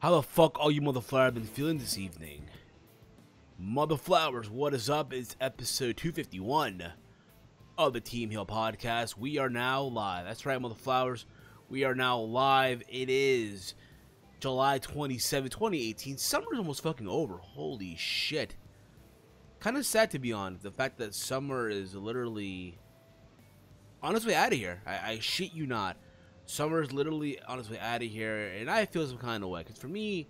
How the fuck all you motherflowers been feeling this evening? Motherflowers, what is up? It's episode 251 of the Team Hill podcast. We are now live. That's right, motherflowers. We are now live. It is July 27, 2018. Summer's almost fucking over. Holy shit. Kind of sad, to be honest. The fact that summer is literally on its way out of here. I shit you not. Summer is literally on its way out of here, and I feel some kind of way. Because for me,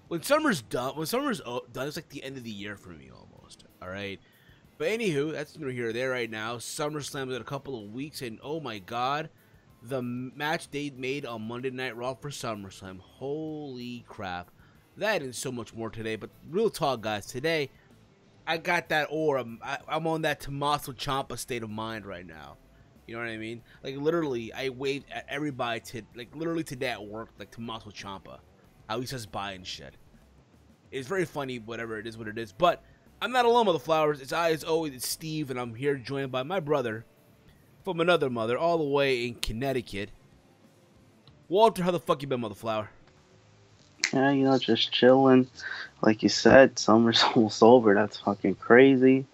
when summer's done, it's like the end of the year for me almost. All right, but anywho, that's neither here or there right now. Summerslam is in a couple of weeks, and oh my god, the match they made on Monday Night Raw for Summerslam. Holy crap, that and so much more today. But real talk, guys, today I got that aura. I'm on that Tommaso Ciampa state of mind right now. You know what I mean? Like, literally, I waved at everybody literally today at work, like Tommaso Ciampa. How he says bye and shit. It's very funny, whatever it is, what it is. But I'm not alone, motherflowers. It's I, as always, it's Steve, and I'm here joined by my brother from another mother, all the way in Connecticut. Walter, how the fuck you been, motherflower? Yeah, just chilling. Like you said, summer's almost over. That's fucking crazy.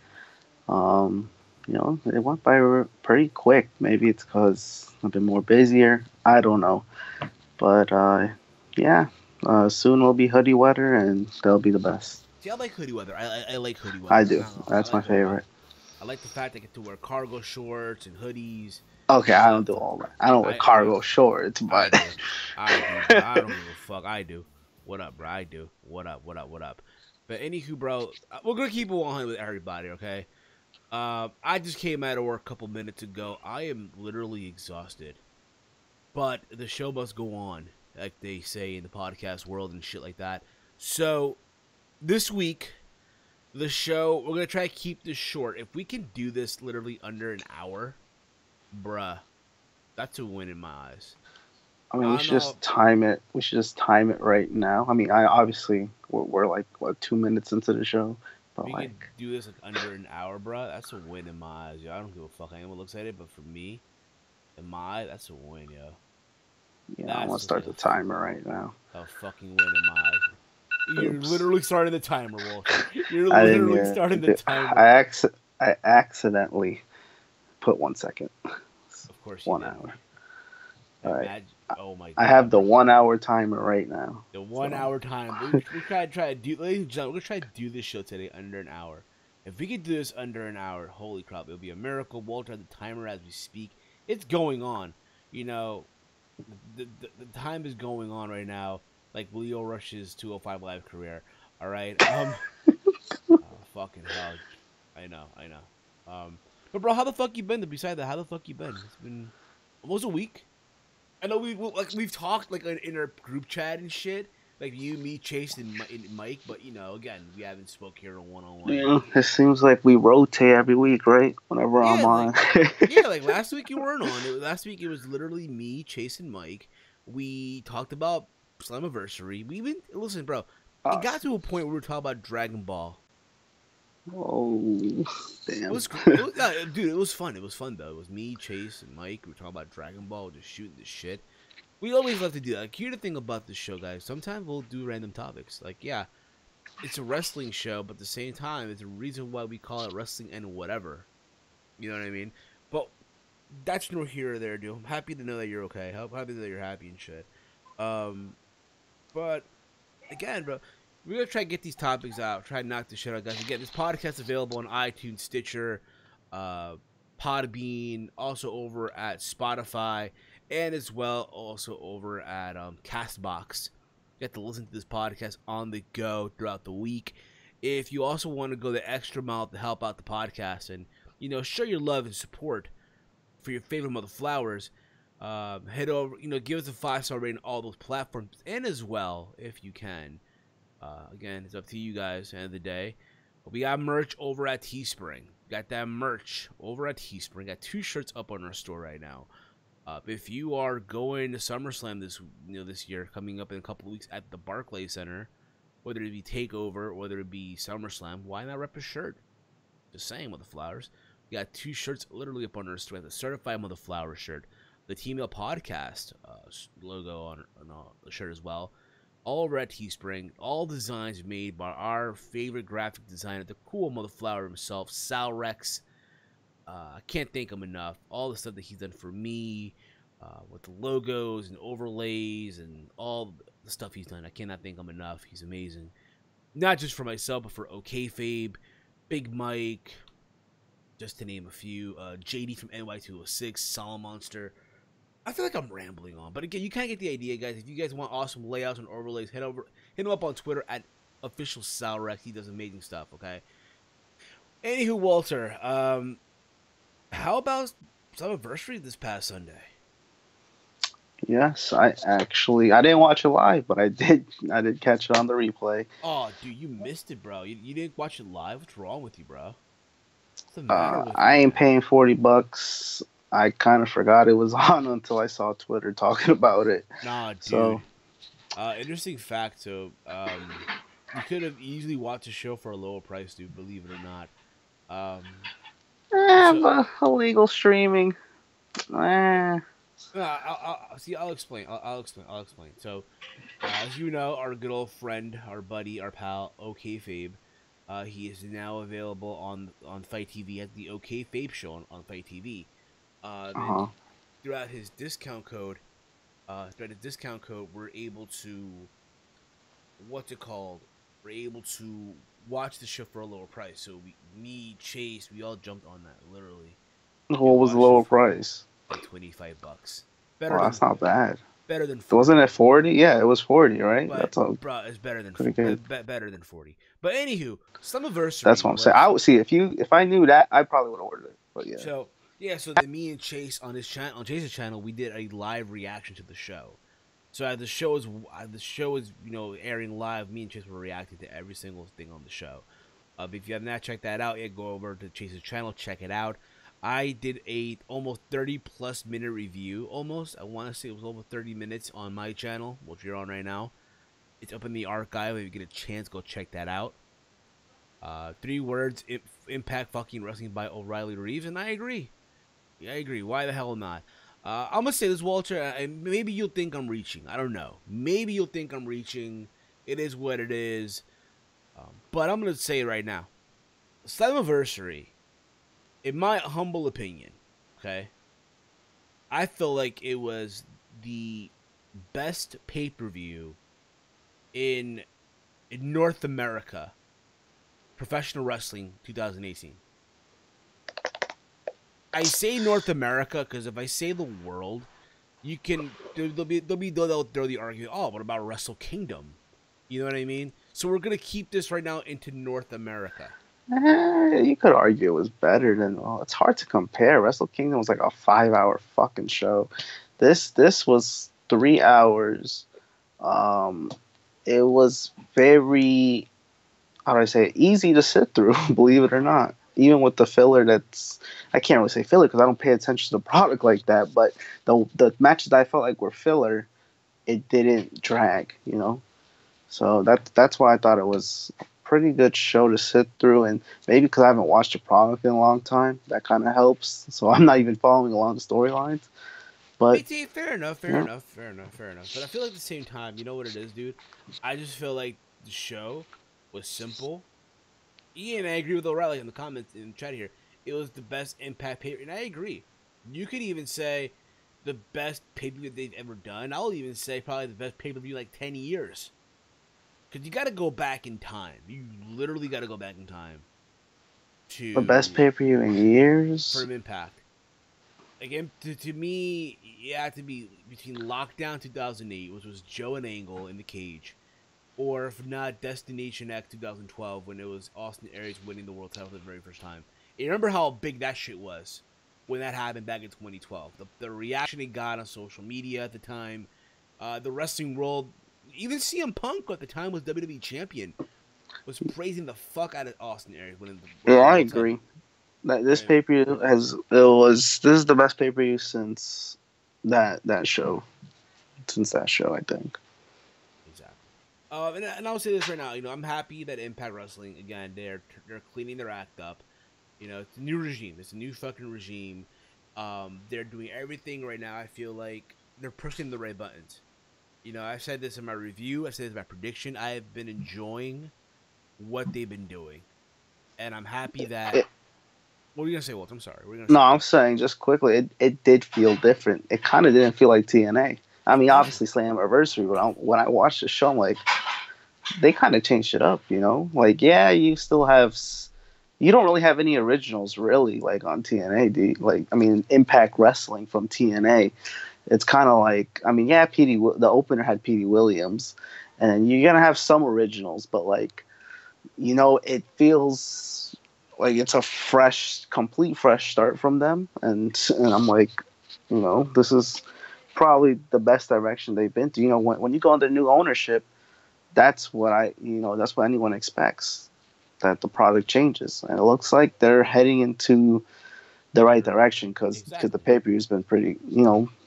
It went by pretty quick. Maybe it's because I've been more busier. I don't know. But, soon will be hoodie weather, and they'll be the best. See, I like hoodie weather. I like hoodie weather. I do. That's my favorite. I like the fact I get to wear cargo shorts and hoodies. Okay, I don't do all that. I don't wear cargo shorts, but... I do. I don't give a fuck. I do. What up, bro? I do. What up? But anywho, bro, we're going to keep it 100 with everybody, okay? I just came out of work a couple minutes ago. I am literally exhausted. But the show must go on, like they say in the podcast world and shit like that. So, this week, the show, we're going to try to keep this short. If we can do this literally under an hour, bruh, that's a win in my eyes. I mean, we should just time it. We should just time it right now. I mean, we're like, 2 minutes into the show. We can do this like under an hour, bro. That's a win in my eyes, yo. I don't give a fuck how anyone looks at it, but for me, in my eyes, that's a win, yo. Yeah, I'm gonna start the timer right now. A fucking win in my eyes. You're literally starting the timer, Walter. You're literally starting the timer. I accidentally put 1 second. Of course you 1 did. hour. All right. Oh my god. I have the 1 hour timer right now. The 1 hour time. We try to do, ladies and gentlemen, we're gonna try to do this show today under an hour. If we could do this under an hour, holy crap, it'll be a miracle. Walter has the timer as we speak. It's going on. You know, the time is going on right now, like Leo Rush's 205 Live career. All right. Oh, fucking hell. I know. But bro, how the fuck you been? Besides that, how the fuck you been? It's been almost a week. I know we've talked like in our group chat and shit, like you, me, Chase, and Mike. But again, we haven't spoke here on one-on-one. Yeah, it seems like we rotate every week, right? Whenever I'm on. Like last week you weren't on. Last week it was literally me, Chase, and Mike. We talked about SLAMMIVERSARY. We even listen, bro. It got to a point where we were talking about Dragon Ball. Oh, damn. It was fun. It was fun, though. It was me, Chase, and Mike. We were talking about Dragon Ball, just shooting the shit. We always love to do that. Like, here's the thing about this show, guys. Sometimes we'll do random topics. Like, yeah, it's a wrestling show, but at the same time, it's a reason why we call it wrestling and whatever. You know what I mean? But that's no here or there, dude. I'm happy to know that you're okay. I'm happy that you're happy and shit. But, again, bro, we're going to try to get these topics out, try to knock this shit out, guys. Again, this podcast is available on iTunes, Stitcher, PODBEAN, also over at Spotify, and as well also over at CastBox. You get to listen to this podcast on the go throughout the week. If you also want to go the extra mile to help out the podcast and, show your love and support for your favorite motherflowers, head over, give us a 5-star rating on all those platforms, and as well, if you can, again, it's up to you guys at the end of the day. But we got merch over at Teespring. Got that merch over at Teespring. Got 2 shirts up on our store right now. If you are going to Summerslam this year, coming up in a couple of weeks at the Barclays Center, whether it be TakeOver, whether it be SummerSlam, why not rep a shirt? Just saying, motherflowers. We got 2 shirts literally up on our store. The Certified Motherflower shirt, the Team Hill Podcast logo on the shirt as well. all over at Teespring. All designs made by our favorite graphic designer, the cool mother flower himself, Salrex. I can't thank him enough. All the stuff that he's done for me, with the logos and overlays and all the stuff he's done. I cannot thank him enough. He's amazing. Not just for myself, but for OKFabe, Big Mike, just to name a few. JD from NY206, Solid Monster. I feel like I'm rambling on, but again, you kind of get the idea, guys. If you guys want awesome layouts and overlays, hit him up on Twitter at official Salrex. He does amazing stuff. Okay. Anywho, Walter, how about Summerslam this past Sunday? Yes, I didn't watch it live, but I did catch it on the replay. Oh, dude, you missed it, bro. You didn't watch it live? What's wrong with you, bro? What's the matter with you, I ain't paying $40. I kind of forgot it was on until I saw Twitter talking about it. Nah, dude. So, interesting fact. So, you could have easily watched the show for a lower price, dude. Believe it or not. but illegal streaming. I'll explain. I'll explain. So, as you know, our good old friend, our buddy, our pal, OKFabe, he is now available on Fight TV at the OKFabe show on Fight TV. Throughout his discount code, we're able to we're able to watch the show for a lower price. So Chase, we all jumped on that literally. What was the lower price? Like $25. That's not bad. Better than 40. Wasn't it 40? Yeah, it was 40, right? But, that's all. Bro, it's better than 40. Better than 40. But anywho, Summerslam. That's what I'm saying. I would see if I knew that, I probably would have ordered it. But yeah. So then me and Chase on Chase's channel, we did a live reaction to the show. So as the show is airing live, me and Chase were reacting to every single thing on the show. But if you have not checked that out, go over to Chase's channel, check it out. I did a almost 30+ minute review. Almost, I want to say it was over 30 minutes on my channel, which you're on right now. It's up in the archive. If you get a chance, go check that out. 3 words: Impact fucking wrestling by O'Reilly Reeves, and I agree. Yeah, I agree. Why the hell not? I'm gonna say this, Walter, and maybe you'll think I'm reaching. I don't know. Maybe you'll think I'm reaching. It is what it is. But I'm gonna say it right now. Slammiversary, in my humble opinion, okay, I feel like it was the best pay-per-view in North America, professional wrestling 2018. I say North America because if I say the world, they'll throw the argument. Oh, what about Wrestle Kingdom? You know what I mean? So we're gonna keep this right now into North America. You could argue it was better than. Well, it's hard to compare. Wrestle Kingdom was like a 5-hour fucking show. This was 3 hours. It was very, how do I say it, easy to sit through. Believe it or not. Even with the filler, I can't really say filler because I don't pay attention to the product like that. But the matches that I felt like were filler, it didn't drag. So that's why I thought it was a pretty good show to sit through. And maybe because I haven't watched the product in a long time, that kind of helps. So I'm not even following along the storylines. But fair enough. But I feel like at the same time, you know what it is, dude? I just feel like the show was simple. Yeah, and I agree with O'Reilly in the comments in the chat here. It was the best Impact pay-per-view, and I agree. You could even say the best pay-per-view they've ever done. I'll even say probably the best pay-per-view like 10 years. Because you got to go back in time. You literally got to go back in time to the best pay-per-view in years for Impact. Again, to me, it had to be between Lockdown 2008, which was Joe and Angle in the cage, or if not, Destination X 2012, when it was Austin Aries winning the world title for the very first time. You remember how big that shit was when that happened back in 2012? The reaction it got on social media at the time, the wrestling world, even CM Punk at the time was WWE champion, was praising the fuck out of Austin Aries winning the world I agree. This pay-per-view this is the best pay-per-view since that show. Since that show, I think. And I'll say this right now, I'm happy that Impact Wrestling, again, they're cleaning their act up. It's a new regime. It's a new fucking regime. They're doing everything right now. I feel like they're pushing the right buttons. I said this in my review. I said this in my prediction. I have been enjoying what they've been doing, and I'm happy that. It, What were you gonna say, Walt? I'm sorry. What were you gonna no, say? I'm saying just quickly, it did feel different. It kind of didn't feel like TNA. I It mean, doesn't. obviously Slammiversary, but when I watched the show, I'm like, they kind of changed it up, you know? Like, yeah, you still have, you don't really have any originals really, like on TNA, do you? Like, I mean, Impact Wrestling from TNA, it's kind of like, I mean, yeah, the opener had Petey Williams, and you're gonna have some originals, but like, it feels like it's a complete fresh start from them, and I'm like, this is probably the best direction they've been to. When you go under new ownership, that's what anyone expects, that the product changes, and it looks like they're heading into the right direction because the Exactly. pay per view's been pretty.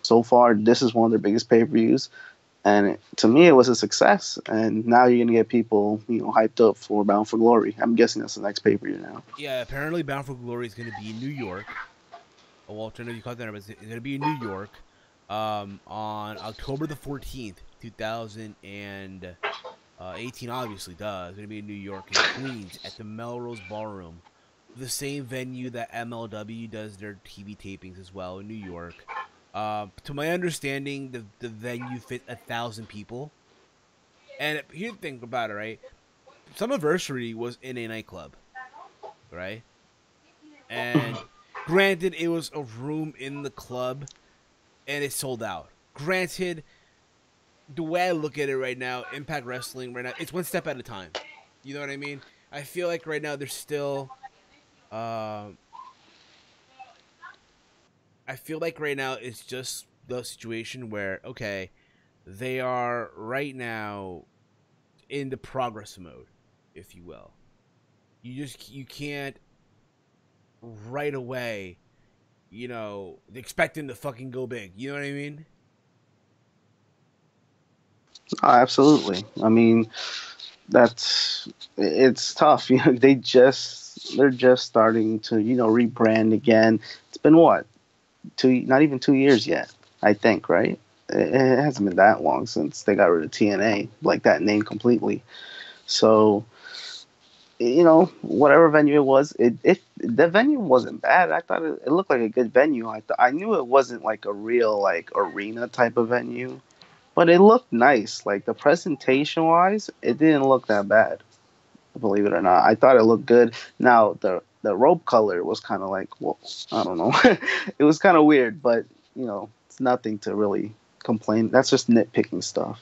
So far this is one of their biggest pay per views, and to me it was a success. And now you're gonna get people hyped up for Bound for Glory. I'm guessing that's the next pay per view now. Yeah. Apparently, Bound for Glory is gonna be in New York. Walter, I know you caught that, but it's gonna be in New York, on October the 14th, 2018. Obviously, it's gonna be in New York and Queens at the Melrose Ballroom, the same venue that MLW does their TV tapings as well in New York. To my understanding, the venue fit 1,000 people. And here's the thing about it, right? Summerversary was in a nightclub, right? And granted, it was a room in the club, and it sold out. Granted, the way I look at it right now, Impact Wrestling right now, it's one step at a time. You know what I mean? I feel like right now there's still, I feel like right now it's just the situation where, okay, they are right now in the progress mode, if you will. You can't right away, expect them to fucking go big. You know what I mean? Oh, absolutely. I mean, it's tough. They're just starting to rebrand again. It's been what, not even 2 years yet, I think, right? It hasn't been that long since they got rid of TNA, like that name completely. So whatever venue it was, the venue wasn't bad. I thought it looked like a good venue. I knew it wasn't like a real like arena type of venue, but it looked nice. Like the presentation wise, it didn't look that bad. Believe it or not, I thought it looked good. Now the rope color was kind of like, well, I don't know, it was kind of weird, but it's nothing to really complain. That's just nitpicking stuff,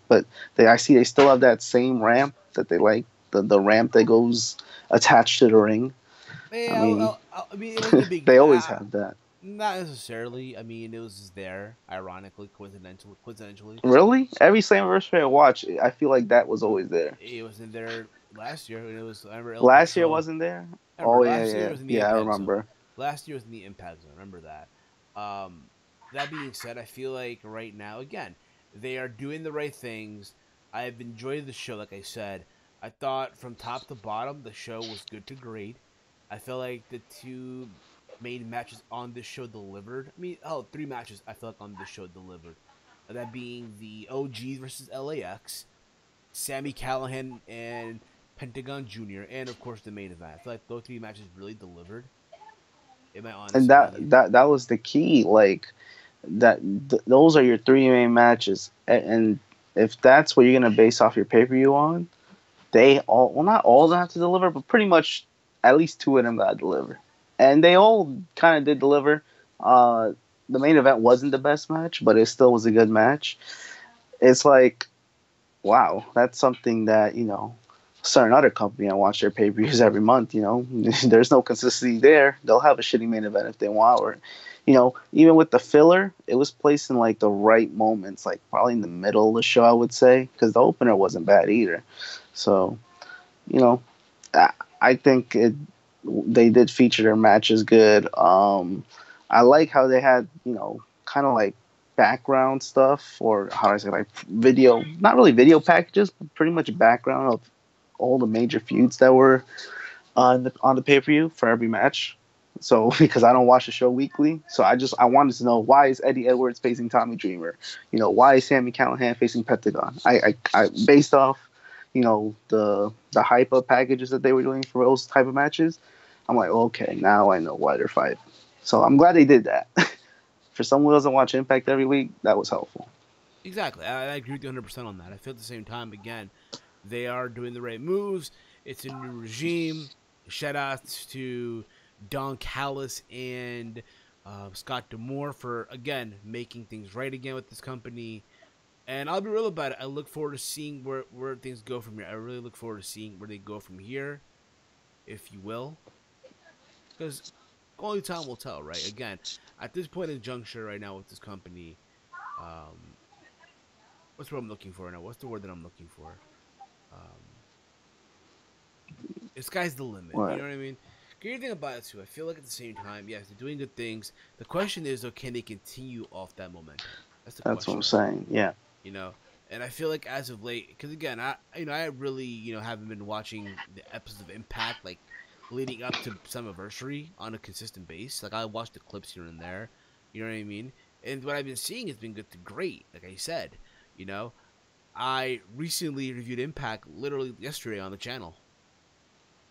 but I see they still have that same ramp that they like, the ramp that goes attached to the ring. I mean, I mean, it wasn't a big they deal. always have that. Not necessarily. I mean, it was just there, ironically, coincidentally. Really, every Slammiversary I watch, I feel like that was always there. It was in there last year, and it was. I remember El Last year Patron. wasn't there. I remember Oh yeah, last year it yeah, was in the yeah. I Impact Zone. remember. Last year was in the Impact Zone. I remember that. That being said, I feel like right now, again, they are doing the right things. I've enjoyed the show, like I said. I thought from top to bottom, the show was good to great. I feel like the two main matches on this show delivered. I mean, three matches I feel like on this show delivered. That being the OGs versus LAX, Sammy Callahan and Pentagon Jr., and of course the main event. I feel like those three matches really delivered, in my honest And that opinion. that that was the key. Like those are your three main matches, and if that's what you're gonna base off your pay per view on, they all, well, not all of them have to deliver, but pretty much at least two of them got to deliver, and they all kind of did deliver. Uh, the main event wasn't the best match, but it still was a good match. It's like, wow, that's something that certain other company, I watch their pay per views every month. There's no consistency there. They'll have a shitty main event if they want, or even with the filler, it was placed in like the right moments, like probably in the middle of the show, I would say, because the opener wasn't bad either. So you know, I, I think they did feature their matches good. I like how they had kind of like background stuff, or how do I say, like video, not really video packages, but pretty much background of all the major feuds that were on the pay per view for every match. So because I don't watch the show weekly, so I wanted to know, why is Eddie Edwards facing Tommy Dreamer? Why is Sammy Callahan facing Pentagon? I based off, the hype up packages that they were doing for those type of matches. I'm like, okay, now I know why they're fighting. So I'm glad they did that. For someone who doesn't watch Impact every week, that was helpful. Exactly. I agree with you 100% on that. I feel at the same time, again, they are doing the right moves. It's a new regime. Shout outs to Don Callis and Scott Demore for, again, making things right again with this company. And I'll be real about it. I look forward to seeing where things go from here. I really look forward to seeing where they go from here, if you will. Because only time will tell, right? Again, at this point in the juncture right now with this company, um, what's the word I'm looking for now? What's the word that I'm looking for? Um, the sky's the limit. You Right. know what I mean? Good thing about it too. I feel like at the same time, yes, they're doing good things. The question is, though, can they continue off that momentum? That's the That's what question I'm right now. saying. Yeah. You know, and I feel like as of late, because again, I really haven't been watching the episodes of Impact like leading up to Summerslam on a consistent base. Like I watch the clips here and there. You know what I mean? And what I've been seeing has been good to great. Like I said, you know, I recently reviewed Impact literally yesterday on the channel.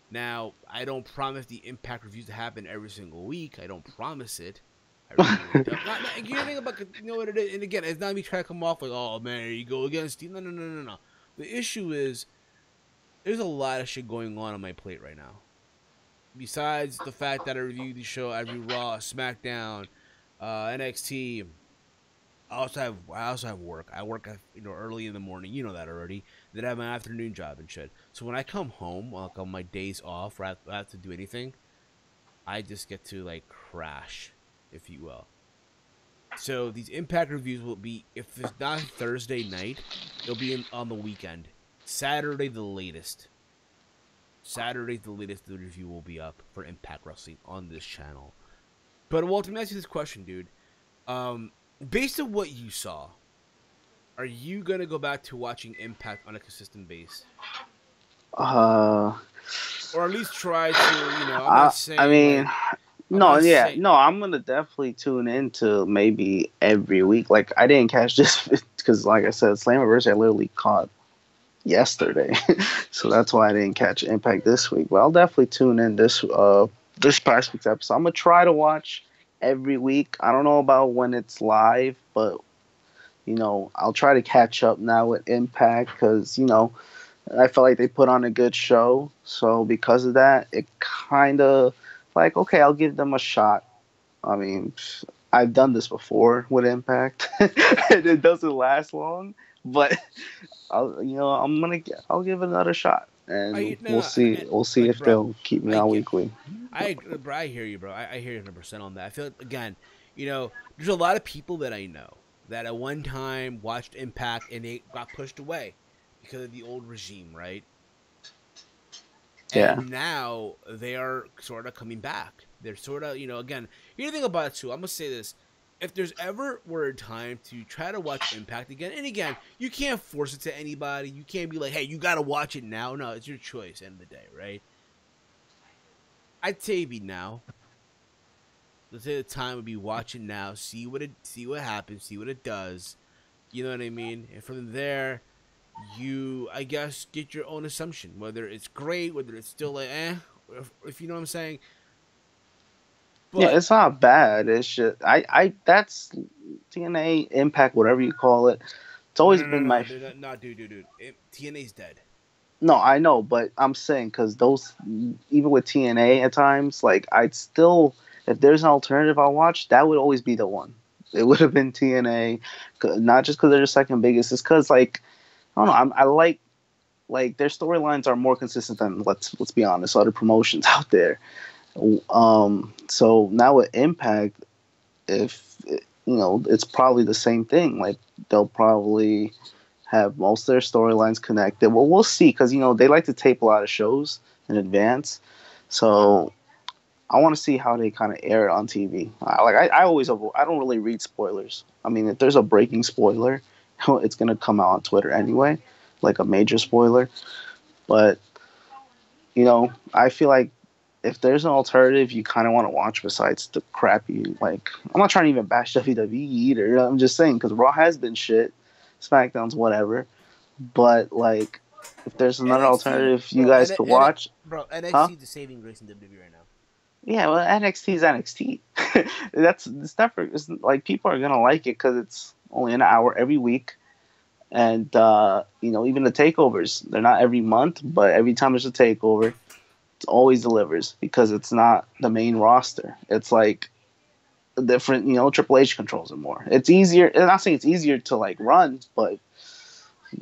Now, I don't promise the Impact reviews to happen every single week. I don't promise it. I really don't. Not you think about what it is. And again, it's not me trying to come off like, oh man, here you go again, Steve. No. The issue is there's a lot of shit going on my plate right now. Besides the fact that I review the show, I review Raw, SmackDown, NXT. I also have work. I work early in the morning. You know that already. Then I have my afternoon job and shit. So when I come home, like on my days off, where I have to do anything, I just get to like crash, if you will. So these Impact reviews will be, if it's not Thursday night, it'll be on the weekend. Saturday the latest. Saturday the latest the review will be up for Impact Wrestling on this channel. But Walter, let me ask you this question, dude. Um, Based on what you saw, are you gonna go back to watching Impact on a consistent base, Uh, or at least try to? I'm not I saying mean, like I'm no, not yeah, saying. no, I'm gonna definitely tune in to maybe every week. Like, I didn't catch this because, like I said, Slammiversary I literally caught yesterday, so that's why I didn't catch Impact this week. But I'll definitely tune in this past week's episode. I'm gonna try to watch every week. I don't know about when it's live, but I'll try to catch up now with Impact because I felt like they put on a good show. So because of that, it kind of like, okay, I'll give them a shot. I mean, I've done this before with Impact, and it doesn't last long. But I'll give it another shot, I and no, we'll see like if bro, they'll keep me I on get, weekly. bro, I hear you, bro. I hear you 100% on that. I feel like, again, there's a lot of people that I know that at one time watched Impact and they got pushed away because of the old regime, right? Yeah, And now they are sort of coming back. They're sort of, again, here's the thing about it too. I'm gonna say this: if there's ever were a time to try to watch Impact again, and again, you can't force it to anybody. You can't be like, hey, you gotta watch it now. No, it's your choice. End of the day, right? I'd say it'd be now. Let's say the time would be watch it now, see what happens, see what it does. You know what I mean? And from there, you, I guess, get your own assumption whether it's great, whether it's still like if you know what I'm saying. yeah, But it's not bad. It's just I that's TNA Impact, whatever you call it. It's no, always no, no, been no, my no, no, dude. TNA's dead. No, I know, but I'm saying because those, even with TNA at times, like I'd still, if there's an alternative I'll watch, that would always be the one. It would have been TNA, not just because they're the second biggest. It's because like I don't know, I like their storylines are more consistent than let's be honest, other promotions out there. So now with Impact, if it's probably the same thing. Like they'll probably have most of their storylines connected. Well, we'll see because they like to tape a lot of shows in advance, so I want to see how they kind of air it on TV. I always avoid. I don't really read spoilers. I mean, if there's a breaking spoiler, it's gonna come out on Twitter anyway, like a major spoiler. But I feel like if there's an alternative you kind of want to watch besides the crappy, like, I'm not trying to even bash WWE either. I'm just saying because Raw has been shit, SmackDown's whatever, but like, if there's another NXT, alternative you guys could watch, bro, huh? NXT is the saving grace in WWE right now. Yeah, well, NXT is NXT. It's never. It's like people are gonna like it because it's only an hour every week, and even the takeovers, they're not every month, but every time there's a takeover, it always delivers because it's not the main roster. It's like a different, Triple H controls it more. It's easier. I'm not saying it's easier to like run, but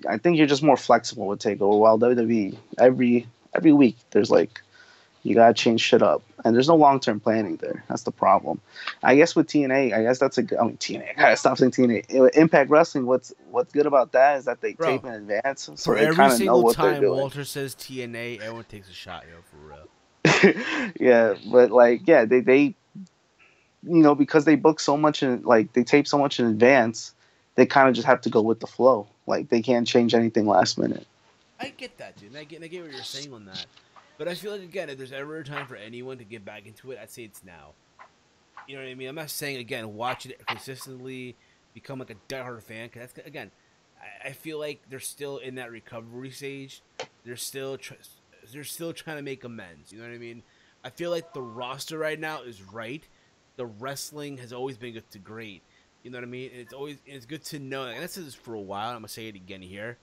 I think you're just more flexible with takeover. While WWE every week there's like, you gotta change shit up, and there's no long term planning there. That's the problem. I guess with TNA, I guess that's a. I mean TNA. I gotta stop saying TNA. Impact Wrestling. What's good about that is that they tape Bro, in advance, so for they every kind of know single what they're time doing. Walter says TNA, everyone takes a shot, yo, for real. Yeah, but like, yeah, they because they book so much and like they tape so much in advance, they kind of just have to go with the flow. Like they can't change anything last minute. I get that, dude. I get what you're saying on that. But I feel like, again, if there's ever a time for anyone to get back into it, I'd say it's now. You know what I mean? I'm not saying, again, watch it consistently, become like a diehard fan. Because that's, again, I feel like they're still in that recovery stage. They're still trying to make amends. You know what I mean? I feel like the roster right now is right. The wrestling has always been good to great. You know what I mean? And it's good to know. And I said this for a while. I'm gonna say it again here.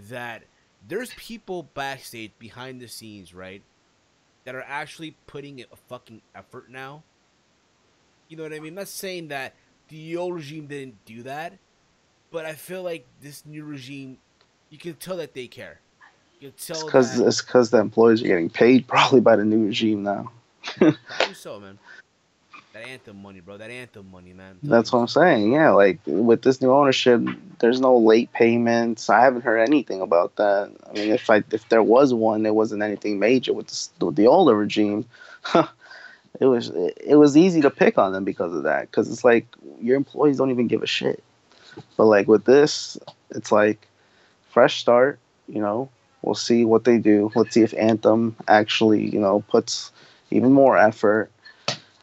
That there's people backstage behind the scenes, right, that are actually putting in a fucking effort now. You know what I mean? I'm not saying that the old regime didn't do that, but I feel like this new regime, you can tell that they care. You can It's tell because that the employees are getting paid probably by the new regime now. probably so, man. That anthem money, bro. That anthem money, man. I'm telling That's you. what I'm saying. Yeah, like with this new ownership, there's no late payments. I haven't heard anything about that. I mean, if there was one, there wasn't anything major with the older regime. It was easy to pick on them because of that. Because it's like your employees don't even give a shit. But like with this, it's like fresh start. We'll see what they do. Let's see if Anthem actually puts even more effort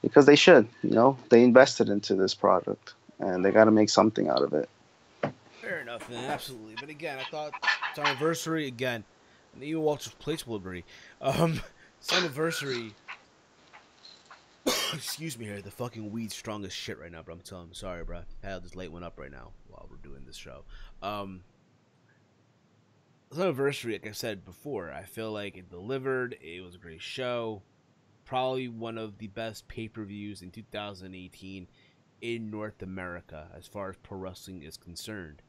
because they should. They invested into this product and they got to make something out of it. Fair enough, man. Absolutely. But again, I thought it's anniversary again. And even Walter's place will agree. It's anniversary. Excuse me here. The fucking weed's strong as shit right now, bro. I'm telling you. Sorry, bro. I had this late one up right now while we're doing this show. It's anniversary, like I said before. I feel like it delivered. It was a great show. Probably one of the best pay-per-views in 2018 in North America as far as pro wrestling is concerned.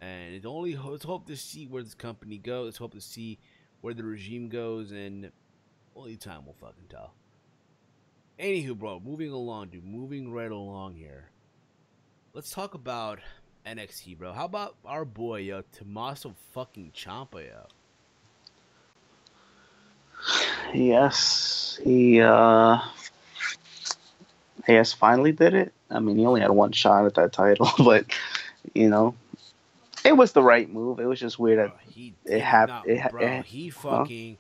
And let's hope to see where this company goes. Let's hope to see where the regime goes, and only time will fucking tell. Anywho, bro, moving along, dude. Moving right along here. Let's talk about NXT, bro. How about our boy, yo, Tommaso fucking Ciampa, yo? Yes, he I guess finally did it. I mean, he only had one shot at that title, but you know, it was the right move. It was just weird that Bro, he it did happened. not, bro. He Huh? fucking,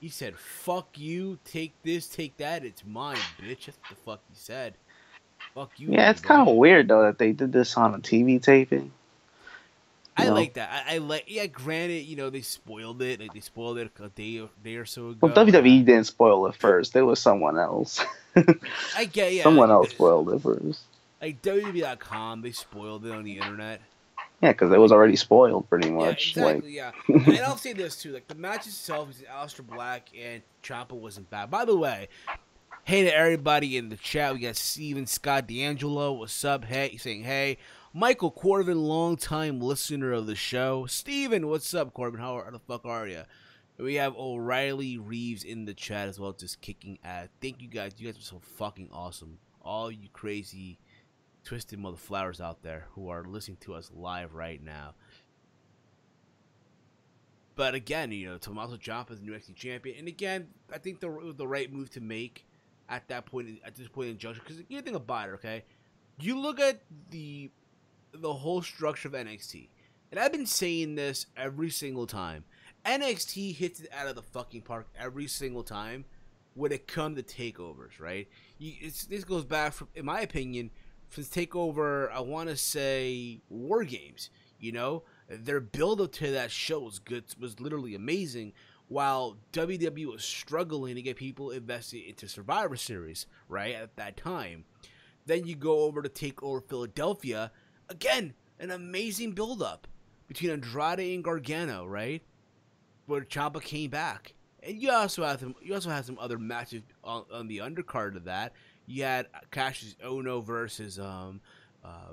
he said, "Fuck you, take this, take that. It's mine, bitch." That's what the fuck he said. Fuck you, Yeah, then, it's kind bro. of weird though that they did this on a TV taping. You I know, like that. I like. Yeah, granted, they spoiled it. Like they spoiled it a day or so well, ago, and WWE didn't spoil it first. It was someone else. I get, yeah, Someone else spoiled it first. like WWE.com, they spoiled it on the internet. Yeah, because it was Like, already spoiled pretty yeah, much. Like, exactly, yeah. And I'll say this too: like the match itself is Aleister Black and Ciampa wasn't bad. By the way, hey to everybody in the chat. We got Steven Scott D'Angelo. What's up? Hey, saying hey. Michael Corbin, longtime listener of the show. Steven, what's up, Corbin? How the fuck are you? We have O'Reilly Reeves in the chat as well, just kicking ass. Thank you guys. You guys are so fucking awesome. All you crazy, twisted mother flowers out there who are listening to us live right now. But again, Tommaso Ciampa is the new NXT champion, and again, I think it was the right move to make at this point in juncture. Because you think about it, okay? You look at the whole structure of NXT, and I've been saying this every single time. NXT hits it out of the fucking park every single time. when it comes to takeovers, right? This goes back, from, in my opinion, since Takeover, I want to say War Games. You know, their build up to that show was good, was literally amazing. While WWE was struggling to get people invested into Survivor Series, right at that time. Then you go over to Takeover Philadelphia, again, an amazing build up between Andrade and Gargano, right? Where Ciampa came back. And you also had some other matches on the undercard of that. You had Cassius Ohno versus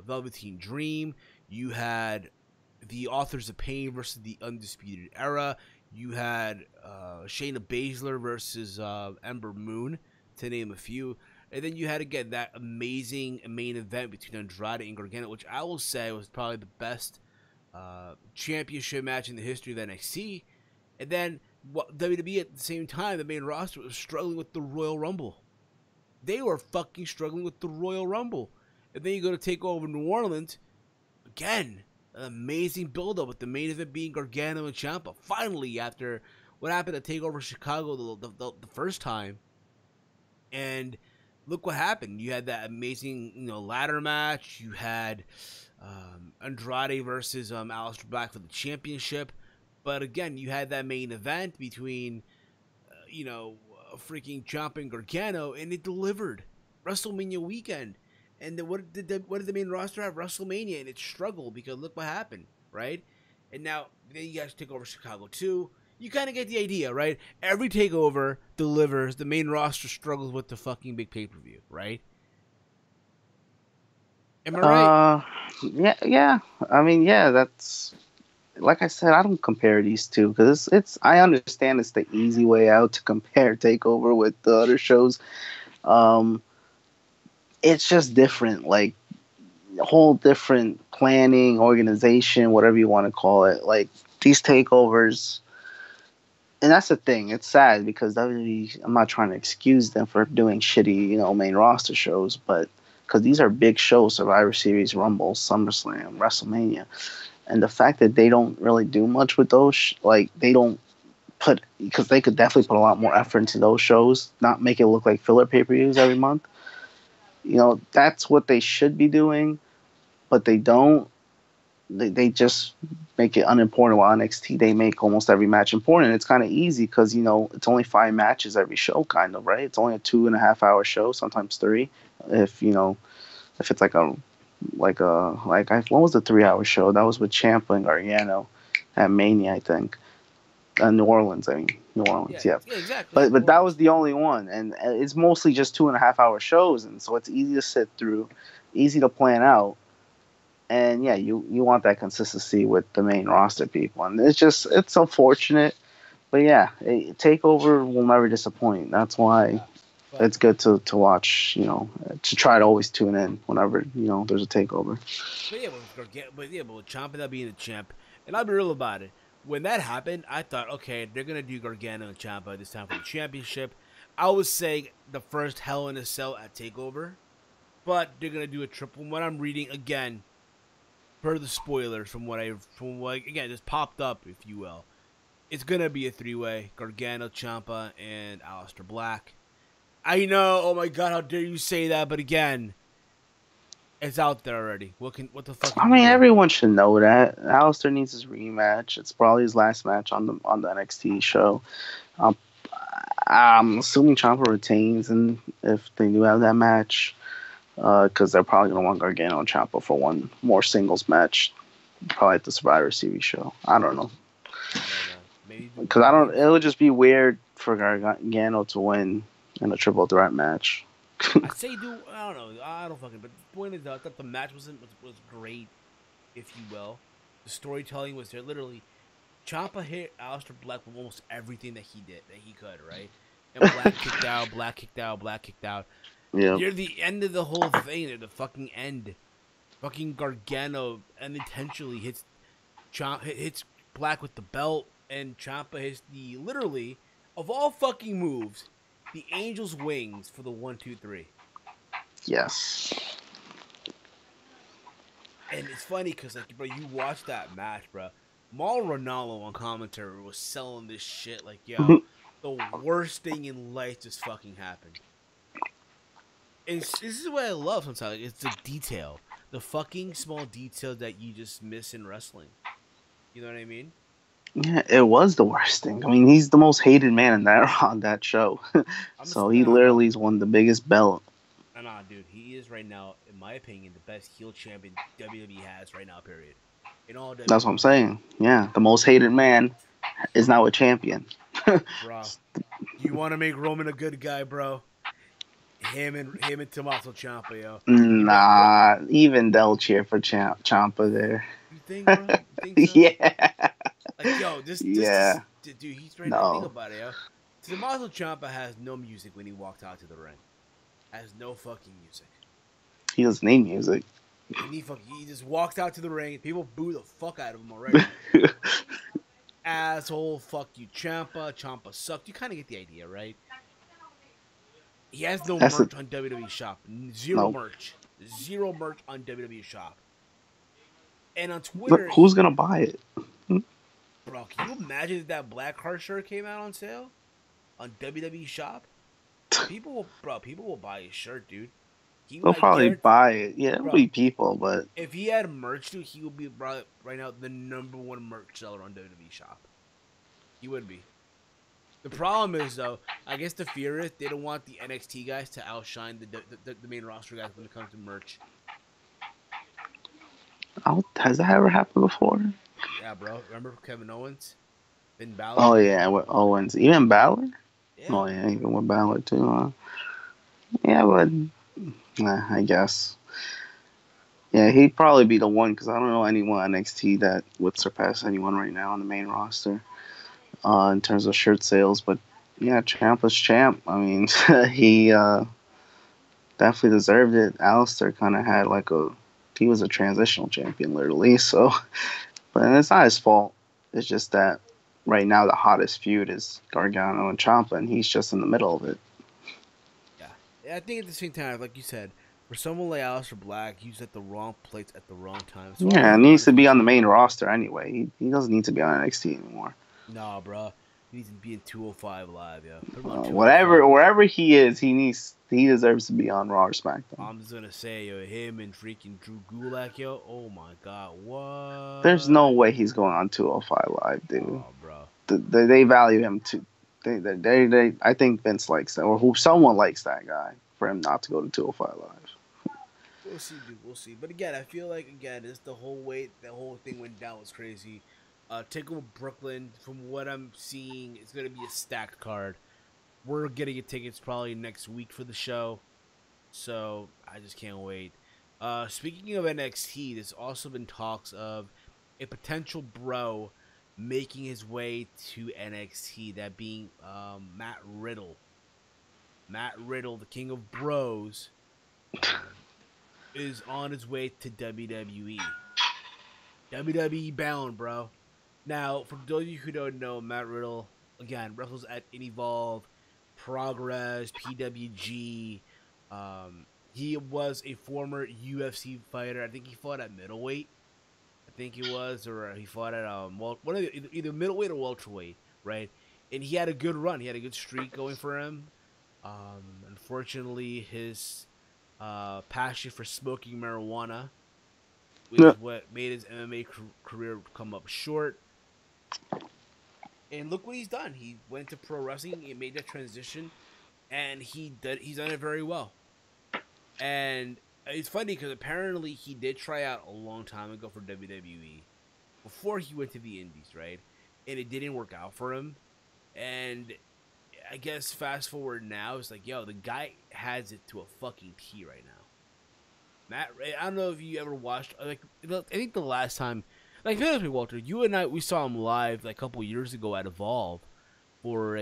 Velveteen Dream. You had the Authors of Pain versus the Undisputed Era. You had Shayna Baszler versus Ember Moon, to name a few. And then you had, again, that amazing main event between Andrade and Gargano, which I will say was probably the best championship match in the history of NXT. And then WWE at the same time, the main roster was struggling with the Royal Rumble. They were fucking struggling with the Royal Rumble. And then you go to take over New Orleans. Again, an amazing build-up with the main event being Gargano and Ciampa. Finally, after what happened at TakeOver Chicago the first time. And look what happened. You had that amazing, ladder match. You had Andrade versus Aleister Black for the championship. But again, you had that main event between, freaking Ciampa and Gargano, and it delivered. WrestleMania weekend. And then what did the main roster have? WrestleMania, and it struggled because look what happened, right? And now then you guys take over Chicago too. You kind of get the idea, right? Every takeover delivers. The main roster struggles with the fucking big pay-per-view, right? Am I right? Yeah. I mean, yeah, that's like I said. I don't compare these two because it's. I understand it's the easy way out to compare Takeover with the other shows. It's just different, like whole different planning, organization, whatever you want to call it. Like these takeovers. And that's the thing. It's sad because WWE, I'm not trying to excuse them for doing shitty, main roster shows, but because these are big shows, Survivor Series, Rumble, SummerSlam, WrestleMania, and the fact that they don't really do much with those, like they don't put, because they could definitely put a lot more effort into those shows, not make it look like filler pay-per-views every month. That's what they should be doing, but they don't. They just make it unimportant. While NXT, they make almost every match important. It's kind of easy because it's only 5 matches every show, kind of, right? It's only a 2.5-hour show, sometimes 3. If it's like what was the 3-hour show? That was with Ciampa and Gargano at Mania, I think. New Orleans, New Orleans, yeah. Yeah, exactly. But that was the only one, and it's mostly just 2.5-hour shows, and so it's easy to sit through, easy to plan out. And yeah, you want that consistency with the main roster people, and it's unfortunate, but yeah, Takeover will never disappoint. That's why it's good to watch. To try to always tune in whenever there's a Takeover. But with Ciampa not being the champ, and I'll be real about it. When that happened, I thought, okay, they're gonna do Gargano and Ciampa this time for the championship. I was saying the first Hell in a Cell at Takeover, but they're gonna do a triple. What I'm reading again. Per the spoilers from what again just popped up, if you will, it's gonna be a 3-way: Gargano, Ciampa, and Aleister Black. I know, oh my god, how dare you say that? But again, it's out there already. What the fuck? I mean, everyone should know that Aleister needs his rematch. It's probably his last match on the NXT show. I'm assuming Ciampa retains, and if they do have that match. Because they're probably going to want Gargano and Ciampa for one more singles match, probably at the Survivor Series show. I don't know. Because it would just be weird for Gargano to win in a triple threat match. I'd say I don't know. I don't fucking. But the point is, I thought the match was great, if you will. The storytelling was there. Literally, Ciampa hit Aleister Black with almost everything that he could, right? And Black kicked out, Black kicked out, Black kicked out. Yeah. Near the end of the whole thing, at the fucking end, fucking Gargano unintentionally hits Black with the belt, and Ciampa hits literally, of all fucking moves, the Angel's Wings for the 1-2-3. Yes. And it's funny because, bro, you watch that match, bro. Mauro Ranallo on commentary was selling this shit like, yo, the worst thing in life just fucking happened. And this is what I love sometimes. Like, it's the detail, the fucking small detail that you just miss in wrestling. You know what I mean? Yeah, it was the worst thing. I mean, he's the most hated man in that on that show. So he Bro. literally's won the biggest belt. Nah, dude, he is right now, in my opinion, the best heel champion WWE has right now. Period. In all That's what I'm WWE, saying. Yeah, the most hated man is now a champion. bro. You want to make Roman a good guy, bro? Him and Tommaso Ciampa, yo. Nah, even they'll cheer for Champa there. You think, bro? You think so? Yeah, Like, yo, yeah. dude, he's right now. Think No, about it, yo. Tommaso Ciampa has no music when he walked out to the ring. Has no fucking music. he doesn't need music. And he just walks out to the ring. People boo the fuck out of him already. Asshole, fuck you, Ciampa. Ciampa sucked. You kind of get the idea, right? He has no That's merch on WWE Shop. Zero no. merch. Zero merch on WWE Shop. And on Twitter, Who's gonna buy it? bro, can you imagine if that black heart shirt came out on sale on WWE Shop? People will buy his shirt, dude. They'll probably buy it. Yeah, it'll bro, be people, but if he had merch, dude, he would be right now the #1 merch seller on WWE Shop. He would be. The problem is, though, I guess the fear is they don't want the NXT guys to outshine the main roster guys when it comes to merch. has that ever happened before? Yeah, bro. Remember Kevin Owens? Finn Balor? Oh yeah, with Owens, even Balor. Yeah. Oh yeah, even with Balor too. Yeah, but I guess. Yeah, he'd probably be the one because I don't know anyone NXT that would surpass anyone right now on the main roster in terms of shirt sales. But yeah, Ciampa's champ. I mean, he definitely deserved it. Alistair kind of had he was a transitional champion literally. So, but it's not his fault. It's just that right now the hottest feud is Gargano and Ciampa, and he's just in the middle of it. Yeah, I think at the same time, like you said, for someone like Aleister Black, he's at the wrong place at the wrong time. So Yeah, it needs to be on the main roster anyway. He doesn't need to be on NXT anymore. Nah, bro. He needs to be in 205 Live, yo. Wherever he is, he deserves to be on Raw or SmackDown. I'm just gonna say, yo, him and freaking Drew Gulak, yo. Oh my god, what? There's no way he's going on 205 Live, dude. Oh, bro. They value him too. I think Vince likes that, or someone likes that guy for him not to go to 205 Live. We'll see, dude. We'll see. But again, I feel like it's the whole way the whole thing went down was crazy. Takeover Brooklyn, from what I'm seeing, it's gonna be a stacked card. We're getting tickets probably next week for the show, so I just can't wait. Speaking of NXT, there's also been talks of a potential bro making his way to NXT, that being Matt Riddle. Matt Riddle, the king of bros, is on his way to WWE. WWE bound, bro. Now, for those of you who don't know, Matt Riddle, again, wrestles at Evolve, Progress, PWG. He was a former UFC fighter. I think he fought at middleweight. I think he was, or he fought at one of the, either middleweight or welterweight, right? And he had a good run. He had a good streak going for him. Unfortunately, his passion for smoking marijuana was what made his MMA career come up short. And look what he's done. He went to pro wrestling. He made that transition, and he's done it very well. And it's funny because apparently he did try out a long time ago for WWE before he went to the Indies, right? And it didn't work out for him. And I guess fast forward now, it's like, yo, the guy has it to a fucking T right now. Matt, I don't know if you ever watched, like, I think the last time, like, Walter, you and I, we saw him live like a couple years ago at Evolve for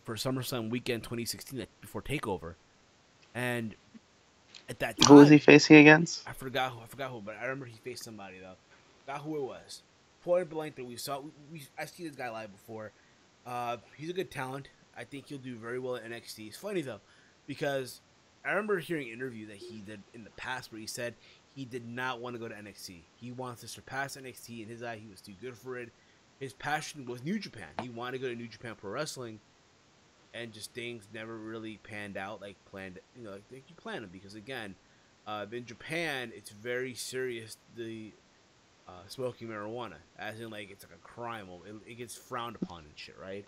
for Summerslam weekend 2016 before Takeover, and at that time, who was he facing against? I forgot who, but I remember he faced somebody though. Forgot who it was. Point blank that we saw. I've seen this guy live before. He's a good talent. I think he'll do very well at NXT. It's funny though, because I remember hearing an interview that he did in the past where he said he did not want to go to NXT. He wants to surpass NXT. In his eye, he was too good for it. his passion was New Japan. He wanted to go to New Japan Pro Wrestling, and just things never really panned out like planned. You know, like you plan them because again, in Japan it's very serious. The smoking marijuana, as in like it's like a crime. It gets frowned upon and shit, right?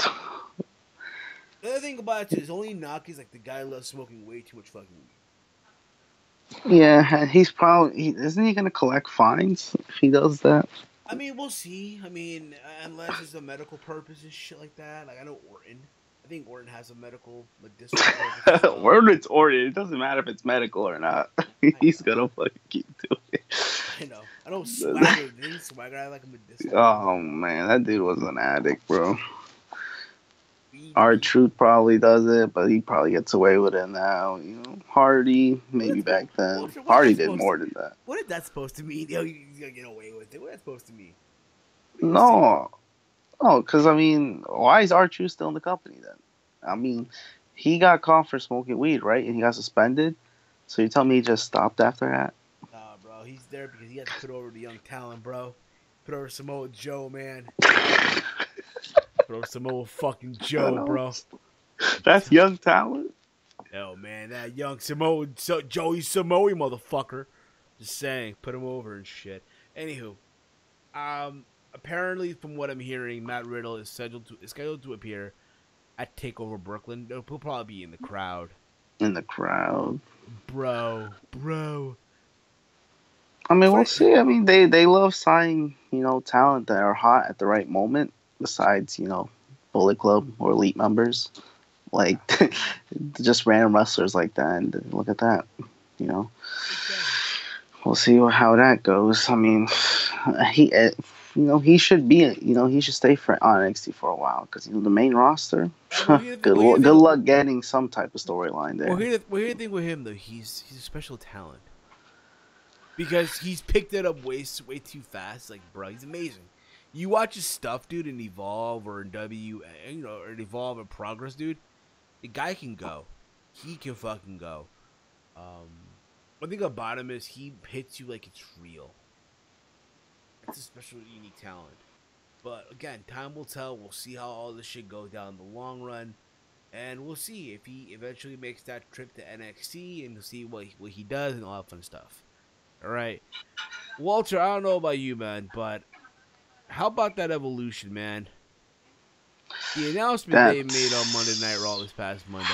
The other thing about it too, his only knock is like the guy loves smoking way too much fucking weed. Yeah, and he's probably isn't he gonna collect fines if he does that? I mean, we'll see. I mean, unless it's a medical purpose and shit like that. Like I know Orton. I think Orton has a medicinal purpose. Word it's Orton. It doesn't matter if it's medical or not. He's gonna fucking keep doing it. I know. I know Swagger. Didn't Swagger have like a medicinal? Oh man, that dude was an addict, bro. Weed. R-Truth probably does it, but he probably gets away with it now. You know, Hardy maybe back then. Hardy did more than that. What is that supposed to mean? Yo, you're gonna get away with it. What is that supposed to mean? No, oh, because I mean, why is R-Truth still in the company then? I mean, he got caught for smoking weed, right? And he got suspended. So you tell me he just stopped after that? Nah, bro, he's there because he had to put over the young talent, bro. Put over Samoa Joe, man. Put over Samoa fucking Joe, bro. That's young talent. Yo, man, that young Joey Samoa motherfucker. Just saying, put him over and shit. Anywho, apparently from what I'm hearing, Matt Riddle is scheduled to appear at TakeOver Brooklyn. He'll probably be in the crowd. In the crowd, bro. I mean, we'll see. I mean, they love signing talent that are hot at the right moment. Besides Bullet Club or Elite members, like just random wrestlers like that. And look at that, We'll see how that goes. I mean, he should be, he should stay on NXT for a while because the main roster. Good luck getting some type of storyline there. Well, here's the thing with him though. He's a special talent because he's picked it up way too fast. Like, bro, he's amazing. You watch his stuff, dude, in Evolve or in or in Evolve and Progress, dude. The guy can go. He can fucking go. One thing about him is he hits you like it's real. It's a special, unique talent. But again, time will tell. We'll see how all this shit goes down in the long run, and we'll see if he eventually makes that trip to NXT and see what he does and all that fun stuff. All right, Walter. I don't know about you, man, but how about that Evolution, man? The announcement they made on Monday Night Raw this past Monday.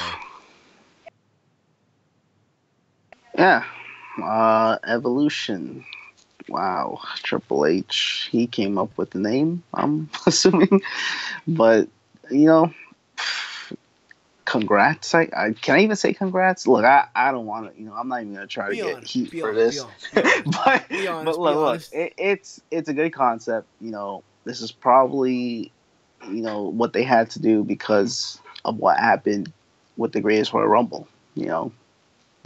Yeah. Evolution. Wow. Triple H. He came up with the name, I'm assuming. But, congrats. Can I even say congrats? Look, I don't want to, I'm not even going to try to get heat for this. But look, it's a good concept. This is probably, what they had to do because of what happened with the Greatest Royal Rumble.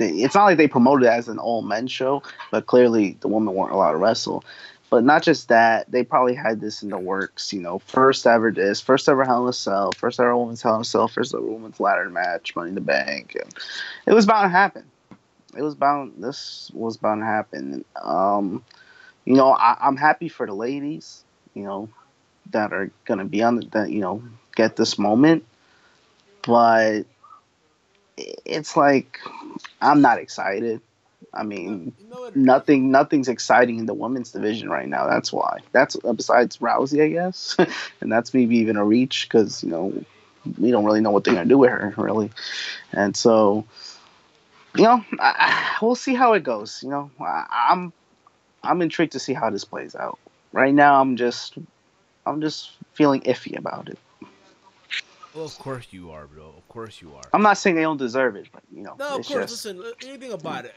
It's not like they promoted it as an all-men show, but clearly the women weren't allowed to wrestle. But not just that, they probably had this in the works. First ever Hell in a Cell, first ever women's Hell in a Cell, first ever women's ladder match, Money in the Bank. And it was bound to happen. This was bound to happen. I'm happy for the ladies, that are going to be on that, get this moment. But it's like, I'm not excited. I mean, nothing's exciting in the women's division right now. That's why. That's besides Rousey, I guess. And that's maybe even a reach because, we don't really know what they're going to do with her, really. And so, we'll see how it goes. I'm intrigued to see how this plays out. Right now, I'm just feeling iffy about it. Well, of course you are, bro. Of course you are. I'm not saying they don't deserve it, but No, of course. Listen, anything about it,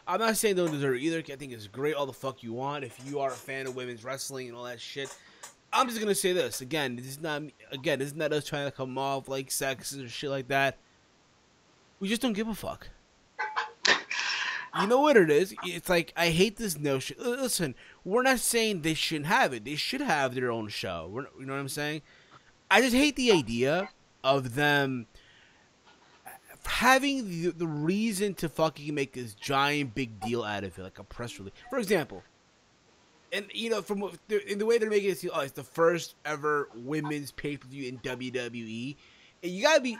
I'm not saying they don't deserve it either. I think it's great, all the fuck you want. If you are a fan of women's wrestling and all that shit, I'm just gonna say this again. This is not us trying to come off like sexist or shit like that. We just don't give a fuck. You know what it is? It's like, I hate this notion. Listen, we're not saying they shouldn't have it. They should have their own show. You know what I'm saying? I just hate the idea of them having the reason to fucking make this giant big deal out of it, like a press release. For example, And from in the way they're making it seem, it's the first ever women's pay per view in WWE. And you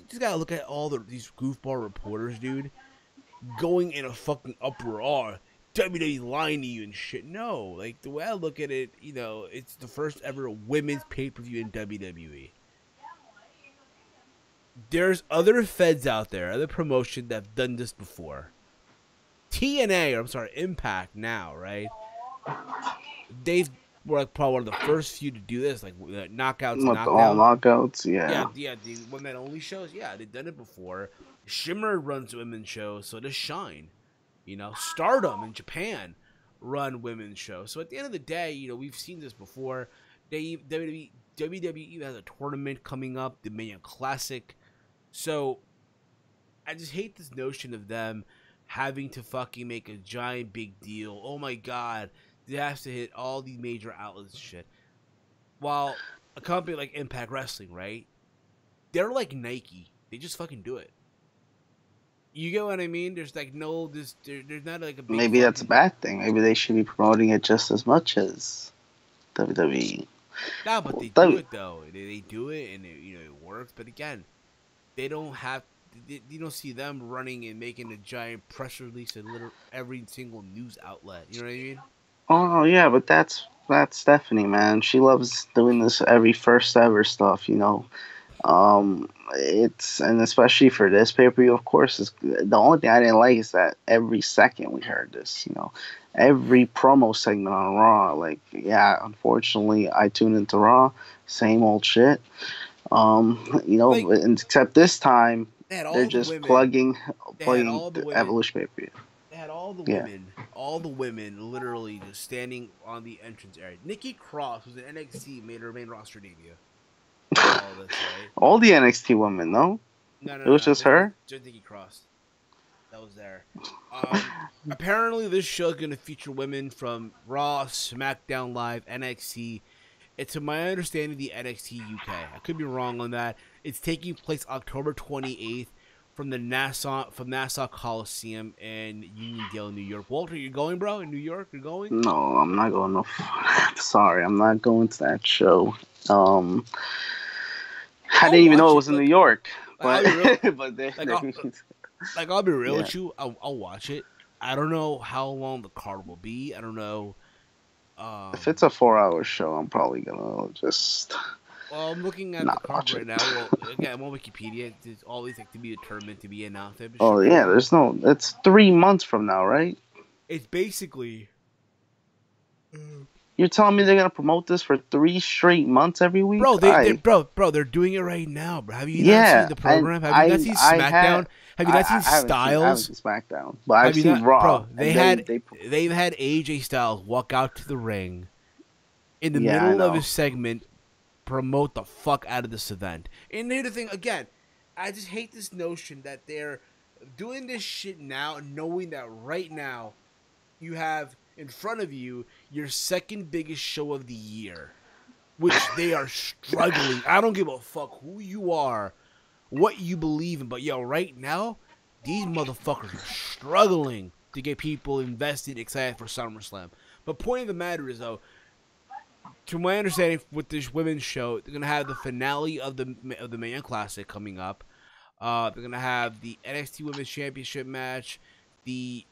just gotta look at all these goofball reporters, dude, going in a fucking uproar. WWE lying to you and shit. No, like the way I look at it, it's the first ever women's pay per view in WWE. There's other feds out there, other promotions that have done this before. Impact now, right? They were like probably one of the first few to do this, like knockouts, all knockouts, yeah, the women only shows, yeah, they've done it before. Shimmer runs women's shows, so does Shine. Stardom in Japan run women's shows. So at the end of the day, we've seen this before. WWE has a tournament coming up, the Mania Classic. So I just hate this notion of them having to fucking make a giant big deal. Oh my god, they have to hit all these major outlets and shit. While a company like Impact Wrestling, right? They're like Nike. They just fucking do it. You get what I mean? There's like there's not like a big maybe that's a bad thing. Maybe they should be promoting it just as much as WWE. Nah, but they do it though. They do it and it works. But again, they don't have. You don't see them running and making a giant press release in every single news outlet. You know what I mean? Oh yeah, but that's Stephanie, man. She loves doing this every first ever stuff. And especially for this pay-per-view, of course, the only thing I didn't like is that every second we heard this, every promo segment on Raw, like, yeah, unfortunately I tuned into Raw, same old shit, except this time they're just plugging the Evolution pay-per-view. They had all the women literally just standing on the entrance area. Nikki Cross was an NXT made her main roster debut. All the NXT women, no? No. It was just her? Just Nikki Cross. That was there. Apparently, this show is going to feature women from Raw, SmackDown Live, NXT. It's, to my understanding, the NXT UK. I could be wrong on that. It's taking place October 28th from Nassau Coliseum in Uniondale, New York. Walter, you going, bro? In New York? You're going? No, I'm not going. No, sorry, I'm not going to that show. I didn't even know it was in New York. But I'll be real with you. I'll watch it. I don't know how long the card will be. I don't know. If it's a 4-hour show, I'm probably gonna just. Well, I'm looking at the card right now. Well, again, I'm on Wikipedia. There's always like to be determined, to be announced. Oh yeah, there's no. It's 3 months from now, right? It's basically. You're telling me they're gonna promote this for 3 straight months every week? Bro, they're doing it right now, bro. Have you not seen the program? Have you not seen SmackDown? Have you not seen Styles? I haven't seen SmackDown, but I've seen Raw. Bro, they've had AJ Styles walk out to the ring in the middle of his segment, promote the fuck out of this event. And the other thing, again, I just hate this notion that they're doing this shit now, knowing that right now you have in front of you your second biggest show of the year, which they are struggling. I don't give a fuck who you are, what you believe in, but right now these motherfuckers are struggling to get people invested, excited for SummerSlam. But point of the matter is, though, to my understanding, with this women's show, they're gonna have the finale of the Mania Classic coming up. They're gonna have the NXT Women's Championship match, the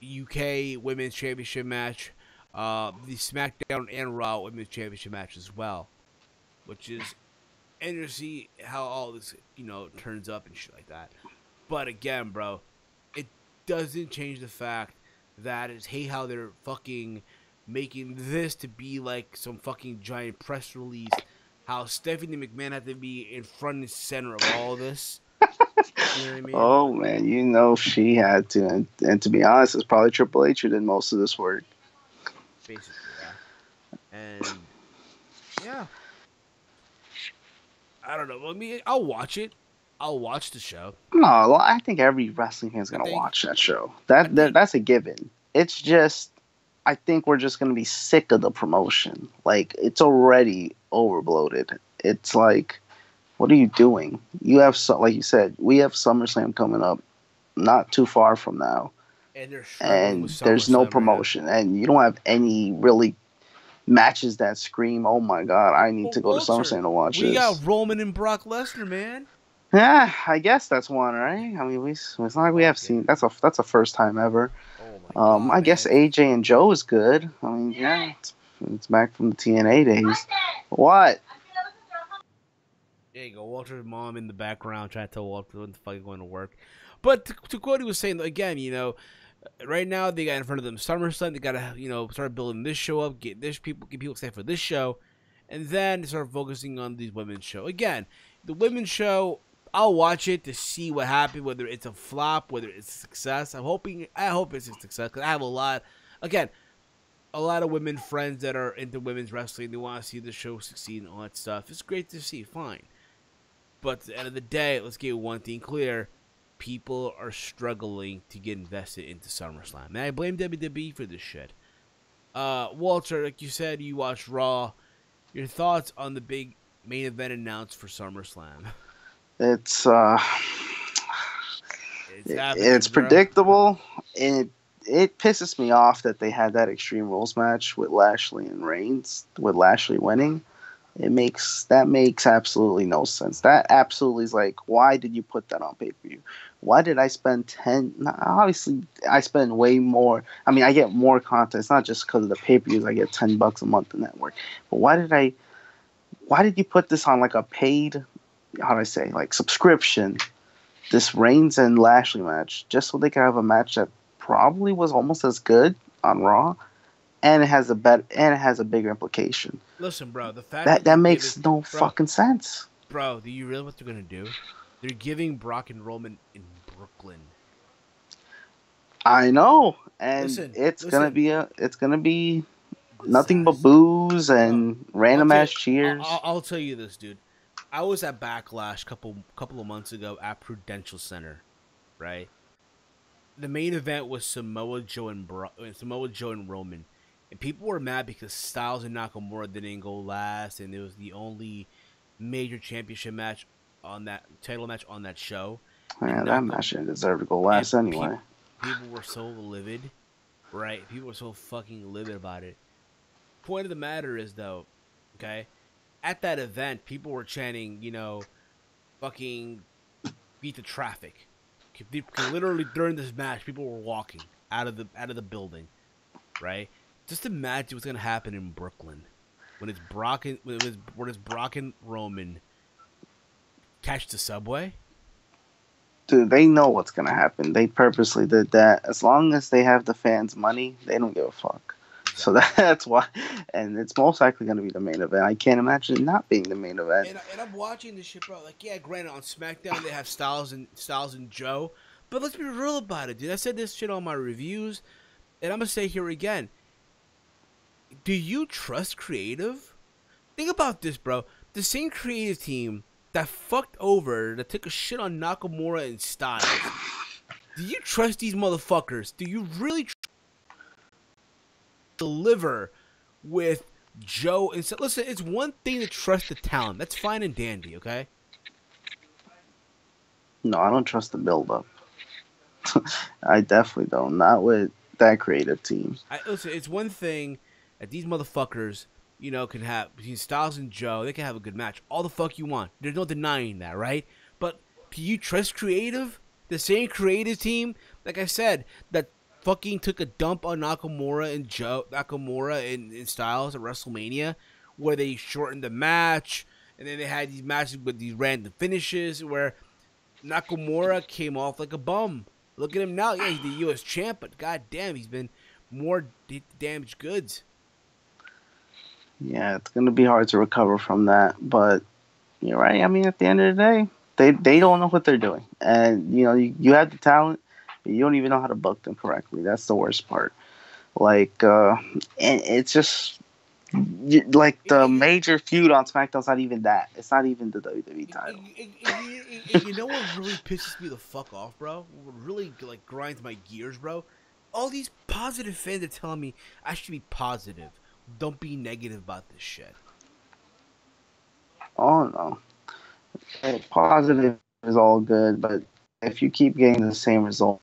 UK Women's Championship match, the SmackDown and Raw Women's Championship match as well, which is interesting to see how all this turns up and shit like that. But again, bro, it doesn't change the fact that it's how they're fucking making this to be like some fucking giant press release. How Stephanie McMahon had to be in front and center of all of this. You know what I mean? Oh man, she had to, and to be honest, it's probably Triple H who did most of this work. Basically, yeah. And yeah, I don't know. I mean, I'll watch it. I'll watch the show. No, I think every wrestling fan's gonna watch that show. That's a given. It's just, I think we're just gonna be sick of the promotion. Like, it's already overbloated. It's like, what are you doing? You have, like you said, we have SummerSlam coming up not too far from now. And they're struggling with and there's no SummerSlam right now. promotion, and you don't have any really matches that scream, "Oh my God, I need Well, to go to Walter, SummerSlam to watch we got this." Roman and Brock Lesnar, man. Yeah, I guess that's one, right? I mean, it's not like we have Fuck seen it. that's a first time ever. Oh my god, I guess man. AJ and Joe is good. I mean, yeah, it's back from the TNA days. What? There you go, Walter's mom in the background trying to tell Walter when the fuck is going to work. But to quote he was saying again, right now they got in front of them SummerSlam. They gotta start building this show up, get people excited for this show, and then start focusing on these women's show. Again, the women's show, I'll watch it to see what happened, whether it's a flop, whether it's a success. I hope it's a success because I have a lot of women friends that are into women's wrestling. They want to see the show succeed and all that stuff. It's great to see, fine. But at the end of the day, let's get one thing clear. People are struggling to get invested into SummerSlam. And I blame WWE for this shit. Walter, like you said, you watched Raw. Your thoughts on the big main event announced for SummerSlam? It's It's happening, it's bro. predictable. It pisses me off that they had that Extreme Rules match with Lashley and Reigns, with Lashley winning. That makes absolutely no sense. That absolutely is like, why did you put that on pay per view? Why did I spend 10? Obviously, I spend way more. I mean, I get more content. It's not just because of the pay per views. I get $10 a month in network. But why did you put this on like a paid? How do I say, like, subscription? This Reigns and Lashley match, just so they could have a match that probably was almost as good on Raw, and it has a bigger implication. Listen, bro, the fact that That they're makes giving, no bro, fucking sense. bro, do you realize what they're gonna do? They're giving Brock and Roman in Brooklyn. I know, and Listen, it's gonna be nothing but disaster, boos bro. and random ass I'll, cheers. I'll tell you this, dude. I was at Backlash couple of months ago at Prudential Center, right? The main event was Samoa Joe and Roman, and people were mad because Styles and Nakamura didn't go last, and it was the only major championship match on that title match on that show, and Man, that match didn't deserve to go and last anyway. people were so livid, right? People were so fucking livid about it. Point of the matter is though, okay, at that event, people were chanting, fucking beat the traffic. Literally during this match, people were walking out of the building, right? Just imagine what's gonna happen in Brooklyn when it's Brock and Roman catch the subway. Dude, they know what's gonna happen. They purposely did that. As long as they have the fans' money, they don't give a fuck. So Exactly. that's why, and it's most likely gonna be the main event. I can't imagine it not being the main event. And I'm watching this shit, bro. Like, yeah, granted, on SmackDown they have Styles and Joe, but let's be real about it, dude. I said this shit on my reviews, and I'm gonna say here again. Do you trust creative? Think about this, bro. The same creative team that took a shit on Nakamura and Styles. Do you trust these motherfuckers? Do you really deliver with Joe? And so, listen, it's one thing to trust the talent. That's fine and dandy, okay? No, I don't trust the build up. I definitely don't. Not with that creative team. Listen, it's one thing that these motherfuckers, can have between Styles and Joe. They can have a good match. All the fuck you want. There's no denying that, right? But do you trust creative? The same creative team, like I said, that fucking took a dump on Nakamura and Styles at WrestleMania, where they shortened the match, and then they had these matches with these random finishes where Nakamura came off like a bum. Look at him now. Yeah, he's the U.S. champ, but goddamn, he's been more damaged goods. Yeah, it's gonna be hard to recover from that. But you're right. I mean, at the end of the day, they don't know what they're doing, and you have the talent, but you don't even know how to book them correctly. That's the worst part. Like, and it's just like the major feud on SmackDown's not even that. It's not even the WWE title. You know what really pisses me the fuck off, bro? What really like grinds my gears, bro? All these positive fans are telling me I should be positive. Don't be negative about this shit. Oh no, hey, positive is all good, but if you keep getting the same result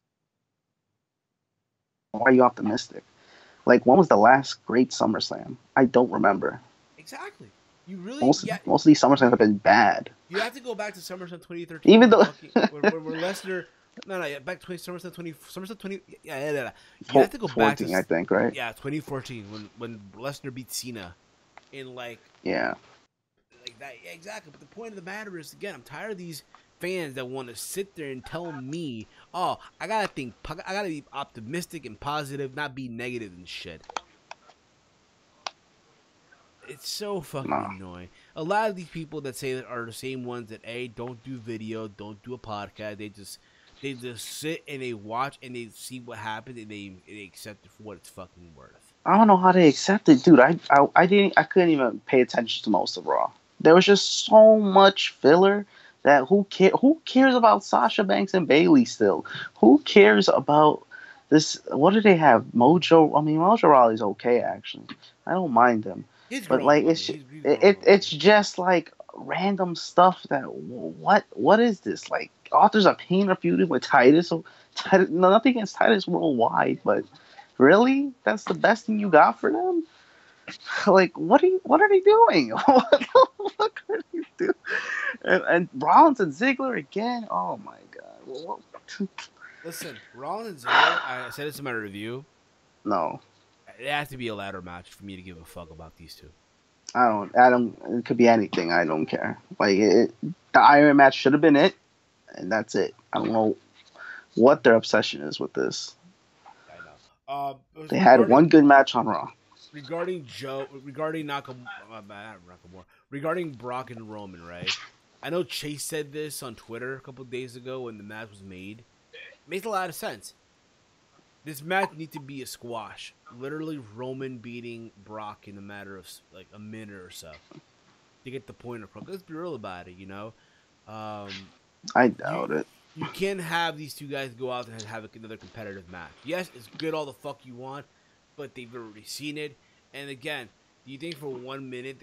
Why are you optimistic? Like, when was the last great SummerSlam? I don't remember. Exactly. You really, Most yeah. most of these SummerSlams have been bad. You have to go back to SummerSlam 2013 Even when though fucking where Lesnar. No, yeah, back to SummerSlam 20. Yeah. You have to go back to 14, I think, right? 2014 when Lesnar beat Cena in Yeah. like that. Yeah, exactly. But the point of the matter is, again, I'm tired of these fans that want to sit there and tell me, "Oh, I gotta think, I gotta be optimistic and positive, not be negative and shit." It's so fucking No. annoying. A lot of these people that say that are the same ones that don't do video, don't do a podcast. They just sit and they watch and they see what happens and they accept it for what it's fucking worth. I don't know how they accept it, dude. I couldn't even pay attention to most of Raw. There was just so much filler that who cares about Sasha Banks and Bailey still? Who cares about this? What do they have? Mojo. I mean, Mojo Rawley's okay actually. I don't mind him, He's but grown. like I mean, he's grown a it little it's bit. just like random stuff that what is this like? Authors of Pain are feuding with Titus. So Titus, no, nothing against Titus worldwide, but really, that's the best thing you got for them? Like, what are they doing? What the fuck are they doing? And Rollins and Ziggler again? Oh my god. Listen, Rollins and Ziggler. I said this in my review. No, It has to be a ladder match for me to give a fuck about these two. I don't. It could be anything. I don't care. Like the Iron match should have been it, and that's it. I don't know what their obsession is with this. I know. They had Regarding one good match on Raw. regarding Nakamura, regarding Brock and Roman, right? I know Chase said this on Twitter a couple of days ago when the match was made. It makes a lot of sense. This match needs to be a squash. Literally, Roman beating Brock in a matter of like a minute or so to get the point across. Let's be real about it, you know. Um, I you doubt it. you can't have these two guys go out and have another competitive match. Yes, it's good all the fuck you want, but they've already seen it. And again, do you think for 1 minute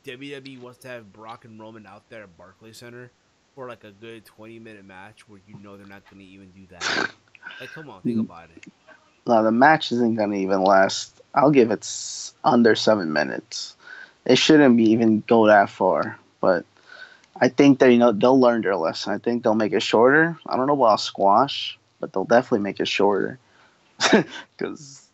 WWE wants to have Brock and Roman out there at Barclays Center for like a good 20-minute match where you know they're not going to even do that? Like, come on, think about it. No, the match isn't gonna even last. I'll give it under 7 minutes. It shouldn't be even go that far, but I think that they'll learn their lesson. I think they'll make it shorter. I don't know about squash, but they'll definitely make it shorter because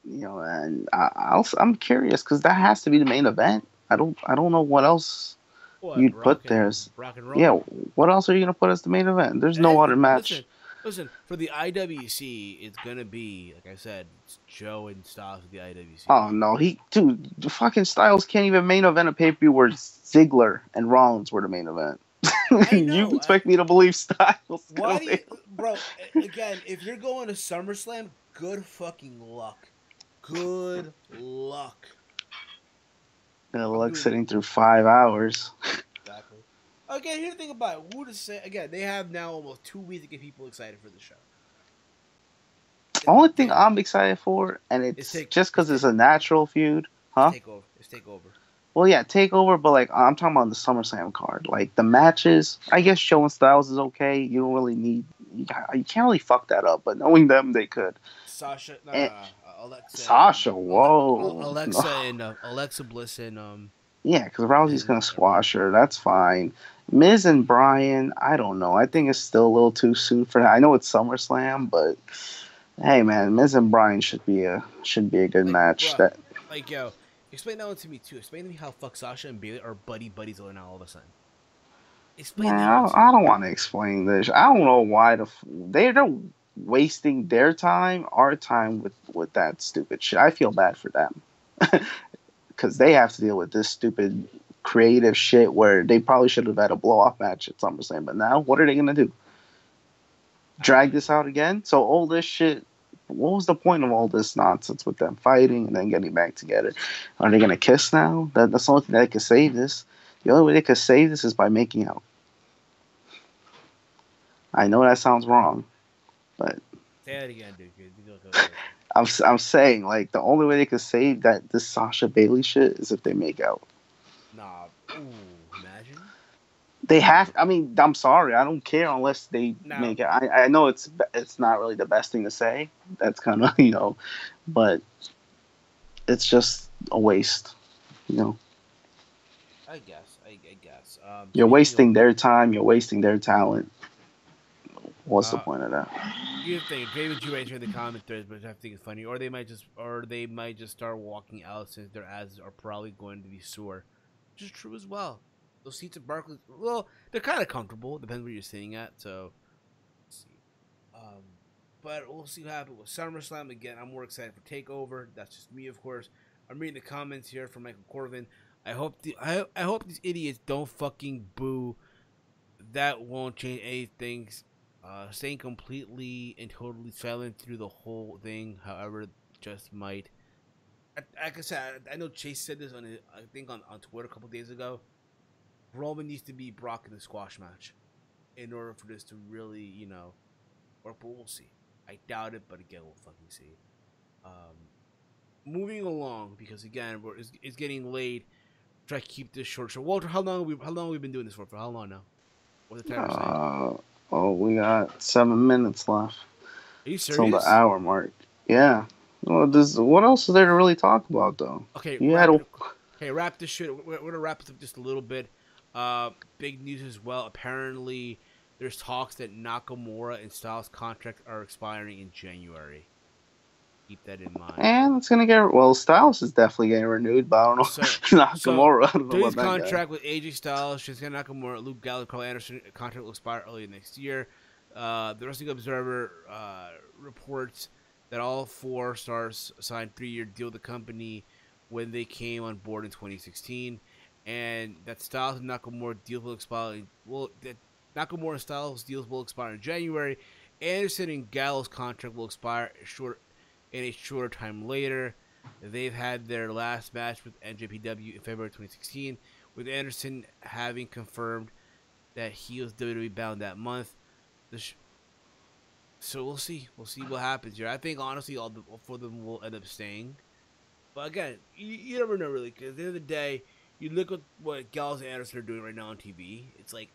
and I'm curious because that has to be the main event. I don't know what else What, you'd put there. Brock and Yeah, Roman? what else are you gonna put as the main event? There's It no has other to, match. listen. For the IWC, it's gonna be like I said, it's Joe and Styles with the IWC. Oh no, dude, the fucking Styles can't even main event a pay per view where Ziggler and Rollins were the main event. I You know. expect me to believe Styles? Why do you, bro? Again, if you're going to SummerSlam, good fucking luck. Good luck. Good I'm luck doing sitting through 5 hours. exactly. Again, here's the thing about it. Who to say? Again, they have now almost 2 weeks to get people excited for the show. Only thing I'm excited for, and it's just because it's a natural feud, huh? It's takeover. Well, yeah, Takeover, but like I'm talking about the SummerSlam card. Like the matches, I guess Show and Styles is okay. You don't really need, you can't really fuck that up. But knowing them, they could. Sasha, And Alexa, Sasha, whoa, no. Alexa Bliss and Yeah, because Rousey's and gonna squash her. That's fine. Miz and Bryan, I don't know. I think it's still a little too soon for that. I know it's SummerSlam, but hey, man, Miz and Bryan should be a good like, match. bro, That like yo, explain that one to me too. Explain to me how fuck Sasha and Bailey are buddies now all of a sudden. Explain man, that one to I me. don't want to explain this. I don't know why they're wasting their time, our time with that stupid shit. I feel bad for them because they have to deal with this stupid creative shit where they probably should have had a blow off match at SummerSlam. But now, what are they gonna do? Drag this out again? So all this shit. What was the point of all this nonsense with them fighting and then getting back together? Are they gonna kiss now? That's the only thing that could save this. The only way they could save this is by making out. I know that sounds wrong, but Say that again, dude. I'm saying like the only way they could save that this Sasha Bailey shit is if they make out. Nah. Ooh, imagine. They have. I mean, I'm sorry. I don't care unless they Now, make it. I know it's not really the best thing to say. That's kind of but it's just a waste. You know, I guess. I guess. you're Speaking of wasting which, their time. You're wasting their talent. What's the uh, point of that? here's the thing: David Jew answering the comment threads, which I think is funny, or they might just start walking out since their ads are probably going to be sore, which is true as well. Those seats at Barclays, well, they're kind of comfortable. Depends where you're sitting at. So, let's see. Um, but we'll see what happens with SummerSlam again. I'm more excited for Takeover. That's just me, of course. I'm reading the comments here from Michael Corvin. I hope these idiots don't fucking boo. That won't change anything. Staying completely and totally silent through the whole thing, however, just might. Like I said, I know Chase said this I think on Twitter a couple days ago. Roman needs to be Brock in the squash match in order for this to really, work. But we'll see. I doubt it, but again, we'll fucking see. Um, moving along because again, it's getting late. Try to keep this short. So Walter, how long have we been doing this for how long now? What's the timer say? Uh, oh, we got 7 minutes left Are you till the serious? hour mark. Yeah. Well, what else is there to really talk about though? Okay, You had a wrap this shit. We're gonna wrap this up just a little bit. Big news as well. Apparently, there's talks that Nakamura and Styles' contracts are expiring in January. Keep that in mind. and it's gonna get well. Styles is definitely getting renewed, but I don't know So, so Nakamura. I don't know Joey's about that guy. contract with AJ Styles, Shinsuke Nakamura, Luke Gallows, Carl Anderson contract will expire early next year. The Wrestling Observer reports that all four stars signed 3-year deal with the company when they came on board in 2016, and that Styles and Nakamura deals will expire. That Nakamura and Styles deals will expire in January. Anderson and Gallows contract will expire in a shorter time later. They've had their last match with NJPW in February 2016, with Anderson having confirmed that he was WWE bound that month. So we'll see. We'll see what happens here. I think honestly, all four of them will end up staying. But again, you never know really, because at the end of the day, you look at what Gallows and Anderson are doing right now on TV. It's like,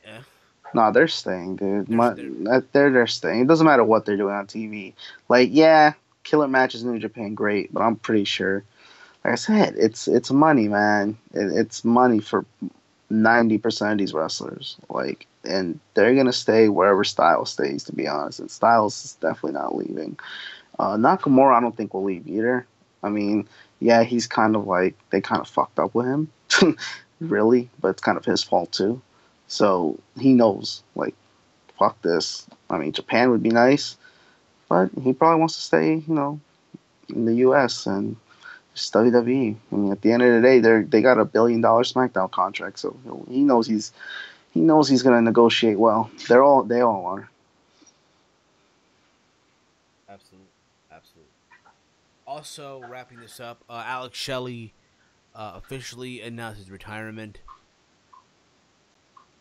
No, they're staying, dude. they're They're staying. It doesn't matter what they're doing on TV. Like, yeah, killer matches in New Japan, great, but I'm pretty sure. Like I said, it's money, man. It's money for 90% of these wrestlers. Like, and they're gonna stay wherever Styles stays. To be honest, and Styles is definitely not leaving. Nakamura, I don't think will leave either. I mean, yeah, he's kind of like they kind of fucked up with him, really, but it's kind of his fault too. So he knows, like, fuck this. I mean, Japan would be nice, but he probably wants to stay, in the U.S. and just WWE. I mean, at the end of the day, they got $1 billion SmackDown contract, so he knows he's gonna negotiate well. They all are. absolute, absolute. Also, wrapping this up, Alex Shelley officially announced his retirement.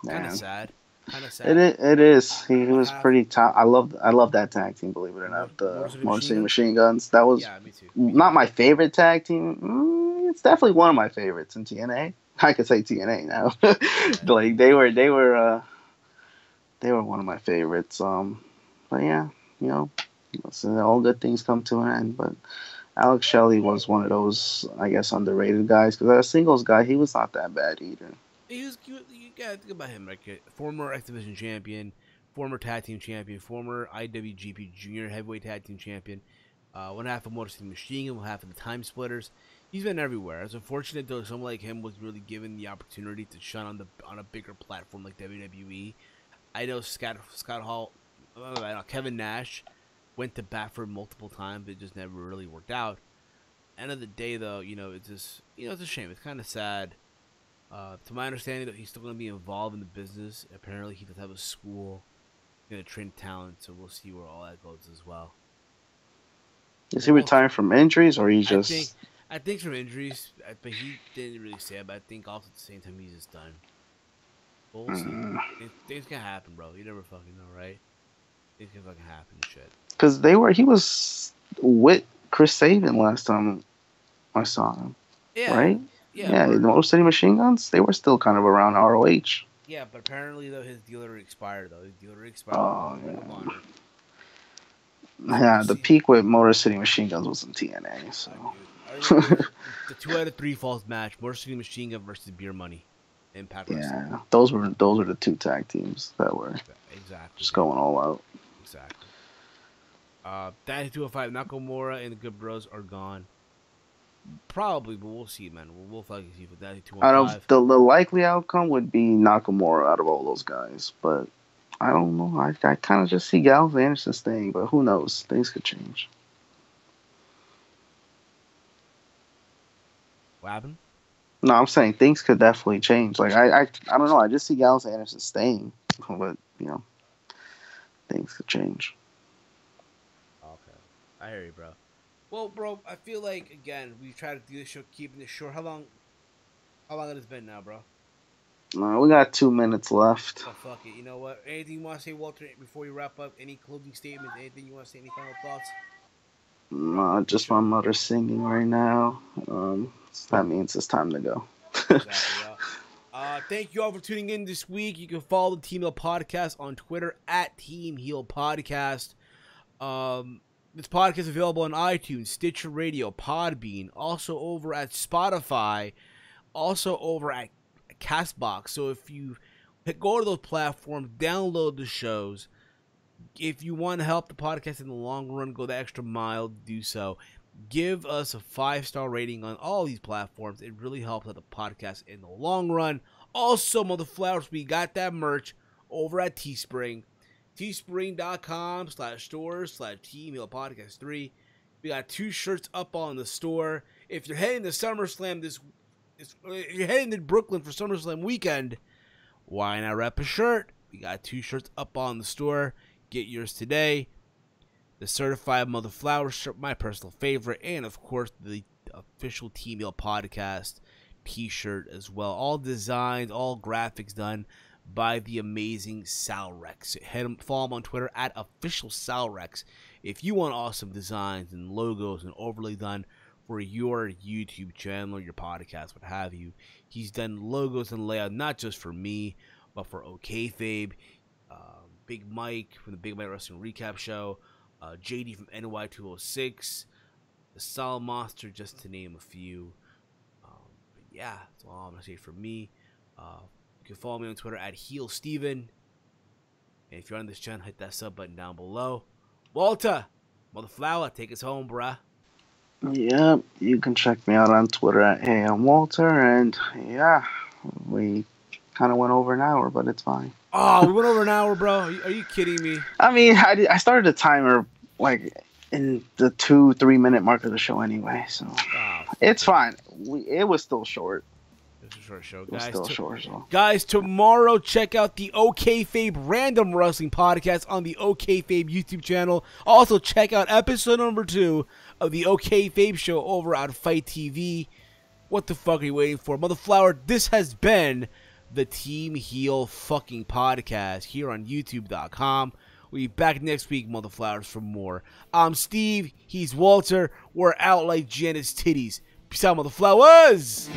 Kind of Man, sad. Kind of it sad. is. It is. He One was half pretty top. I love that tag team. Believe it or not, Motor the City Motor Machine City Guns. Machine Guns. That was Yeah, me too. Me too. not my favorite tag team. It's definitely one of my favorites in TNA. I could say TNA now. Yeah, Like they were one of my favorites. But yeah, you know, listen, all good things come to an end. But Alex Shelley was one of those, I guess, underrated guys because as a singles guy, he was not that bad either. he was cute. You gotta think about him, like a former X Division champion, former tag team champion, former IWGP Junior Heavyweight Tag Team champion. One half of Motor City Machine Gun, one half of the Time Splitters. He's been everywhere. It's unfortunate though someone like him was really given the opportunity to shine on a bigger platform like WWE. I know Scott Hall, Kevin Nash went to bat for him multiple times, but it just never really worked out. End of the day, though, it's just it's a shame. It's kind of sad. To my understanding, that he's still going to be involved in the business. Apparently, he does have a school, going to train talent, so we'll see where all that goes as well. Is But he retiring from injuries or he I think just? I think from injuries, but he didn't really say it. But I think also at the same time he's just done. But we'll see. Things can happen, bro. You never fucking know, right? Things can fucking happen and shit. Because he was with Chris Sabin last time I saw him, Yeah, right? yeah, Yeah, the word. Motor City Machine Guns, they were still kind of around ROH. Yeah, but apparently though his dealer expired though. His dealer expired. Oh Ring of Honor. So yeah. we'll The see. peak with Motor City Machine Guns was in TNA. So Dude, I remember the 2 out of 3 falls match: Motor City Machine Gun versus Beer Money. Impact Wrestling. yeah, those were the two tag teams that were Exactly. just going all out. Exactly. Dynasty 205, Nakamura and the Good Bros are gone. Probably, but we'll see, man. We'll fucking see for Dynasty Out of 215. the likely outcome would be Nakamura out of all those guys, but I don't know. I kind of just see Gallows Anderson staying, but who knows? Things could change. What happened? No, I'm saying things could definitely change. Like I don't know. I just see Gallows Anderson staying, but things could change. Okay. I hear you, bro. Well, bro, I feel like, again, we try to do this show, keeping it short. How long it has been now, bro? We got 2 minutes left. Oh, fuck it. You know what? Anything you want to say, Walter, before you wrap up? Any closing statements? Anything you want to say? Any final thoughts? Just my mother singing right now. That means it's time to go. Exactly, thank you all for tuning in this week. You can follow the Team Heel Podcast on Twitter at Team Heel Podcast. This podcast is available on iTunes, Stitcher Radio, Podbean, also over at Spotify, also over at Castbox. So if you go to those platforms, download the shows. If you want to help the podcast in the long run, go the extra mile, do so. Give us a 5-star rating on all these platforms. It really helps out the podcast in the long run. Also, motherflowers, we got that merch over at Teespring. Teespring.com/stores/Team Heel Podcast 3. We got 2 shirts up on the store. If you're heading to Summerslam if you're heading to Brooklyn for Summerslam weekend, why not rep a shirt? We got 2 shirts up on the store. Get yours today. The Certified Mother Flower shirt, my personal favorite, and of course the official Team Heel Podcast t-shirt as well. All designed, all graphics done by the amazing Salrex. Follow him on Twitter at official Salrex if you want awesome designs and logos and overlay done for your YouTube channel or your podcast, what have you. He's done logos and layout not just for me, but for OKFabe, Big Mike from the Big Mike Wrestling Recap Show, JD from NY206, the Solid Monster, just to name a few. But yeah, that's all I'm going to say for me. You can follow me on Twitter at HeelSteven. And if you're on this channel, hit that sub button down below. Walter, Mother Flower, take us home, bruh. Yep, you can check me out on Twitter at Walter, and yeah, we kind of went over an hour, but it's fine. Oh, we went over an hour, bro. Are you kidding me? I mean, I started a timer like in the 2-3 minute mark of the show anyway, so it's fine. It was still short. It's a short show, It was guys. still short, so. Guys, tomorrow check out the OKFabe Random Wrestling Podcast on the OKFabe YouTube channel. Also, check out episode number 2 of the OKFabe Show over on Fight TV. What the fuck are you waiting for? Mother Flower, this has been the Team Heel fucking podcast here on YouTube.com. We'll be back next week, Mother Flowers, for more. I'm Steve. He's Walter. We're out like Janet's titties. Peace out, Mother Flowers.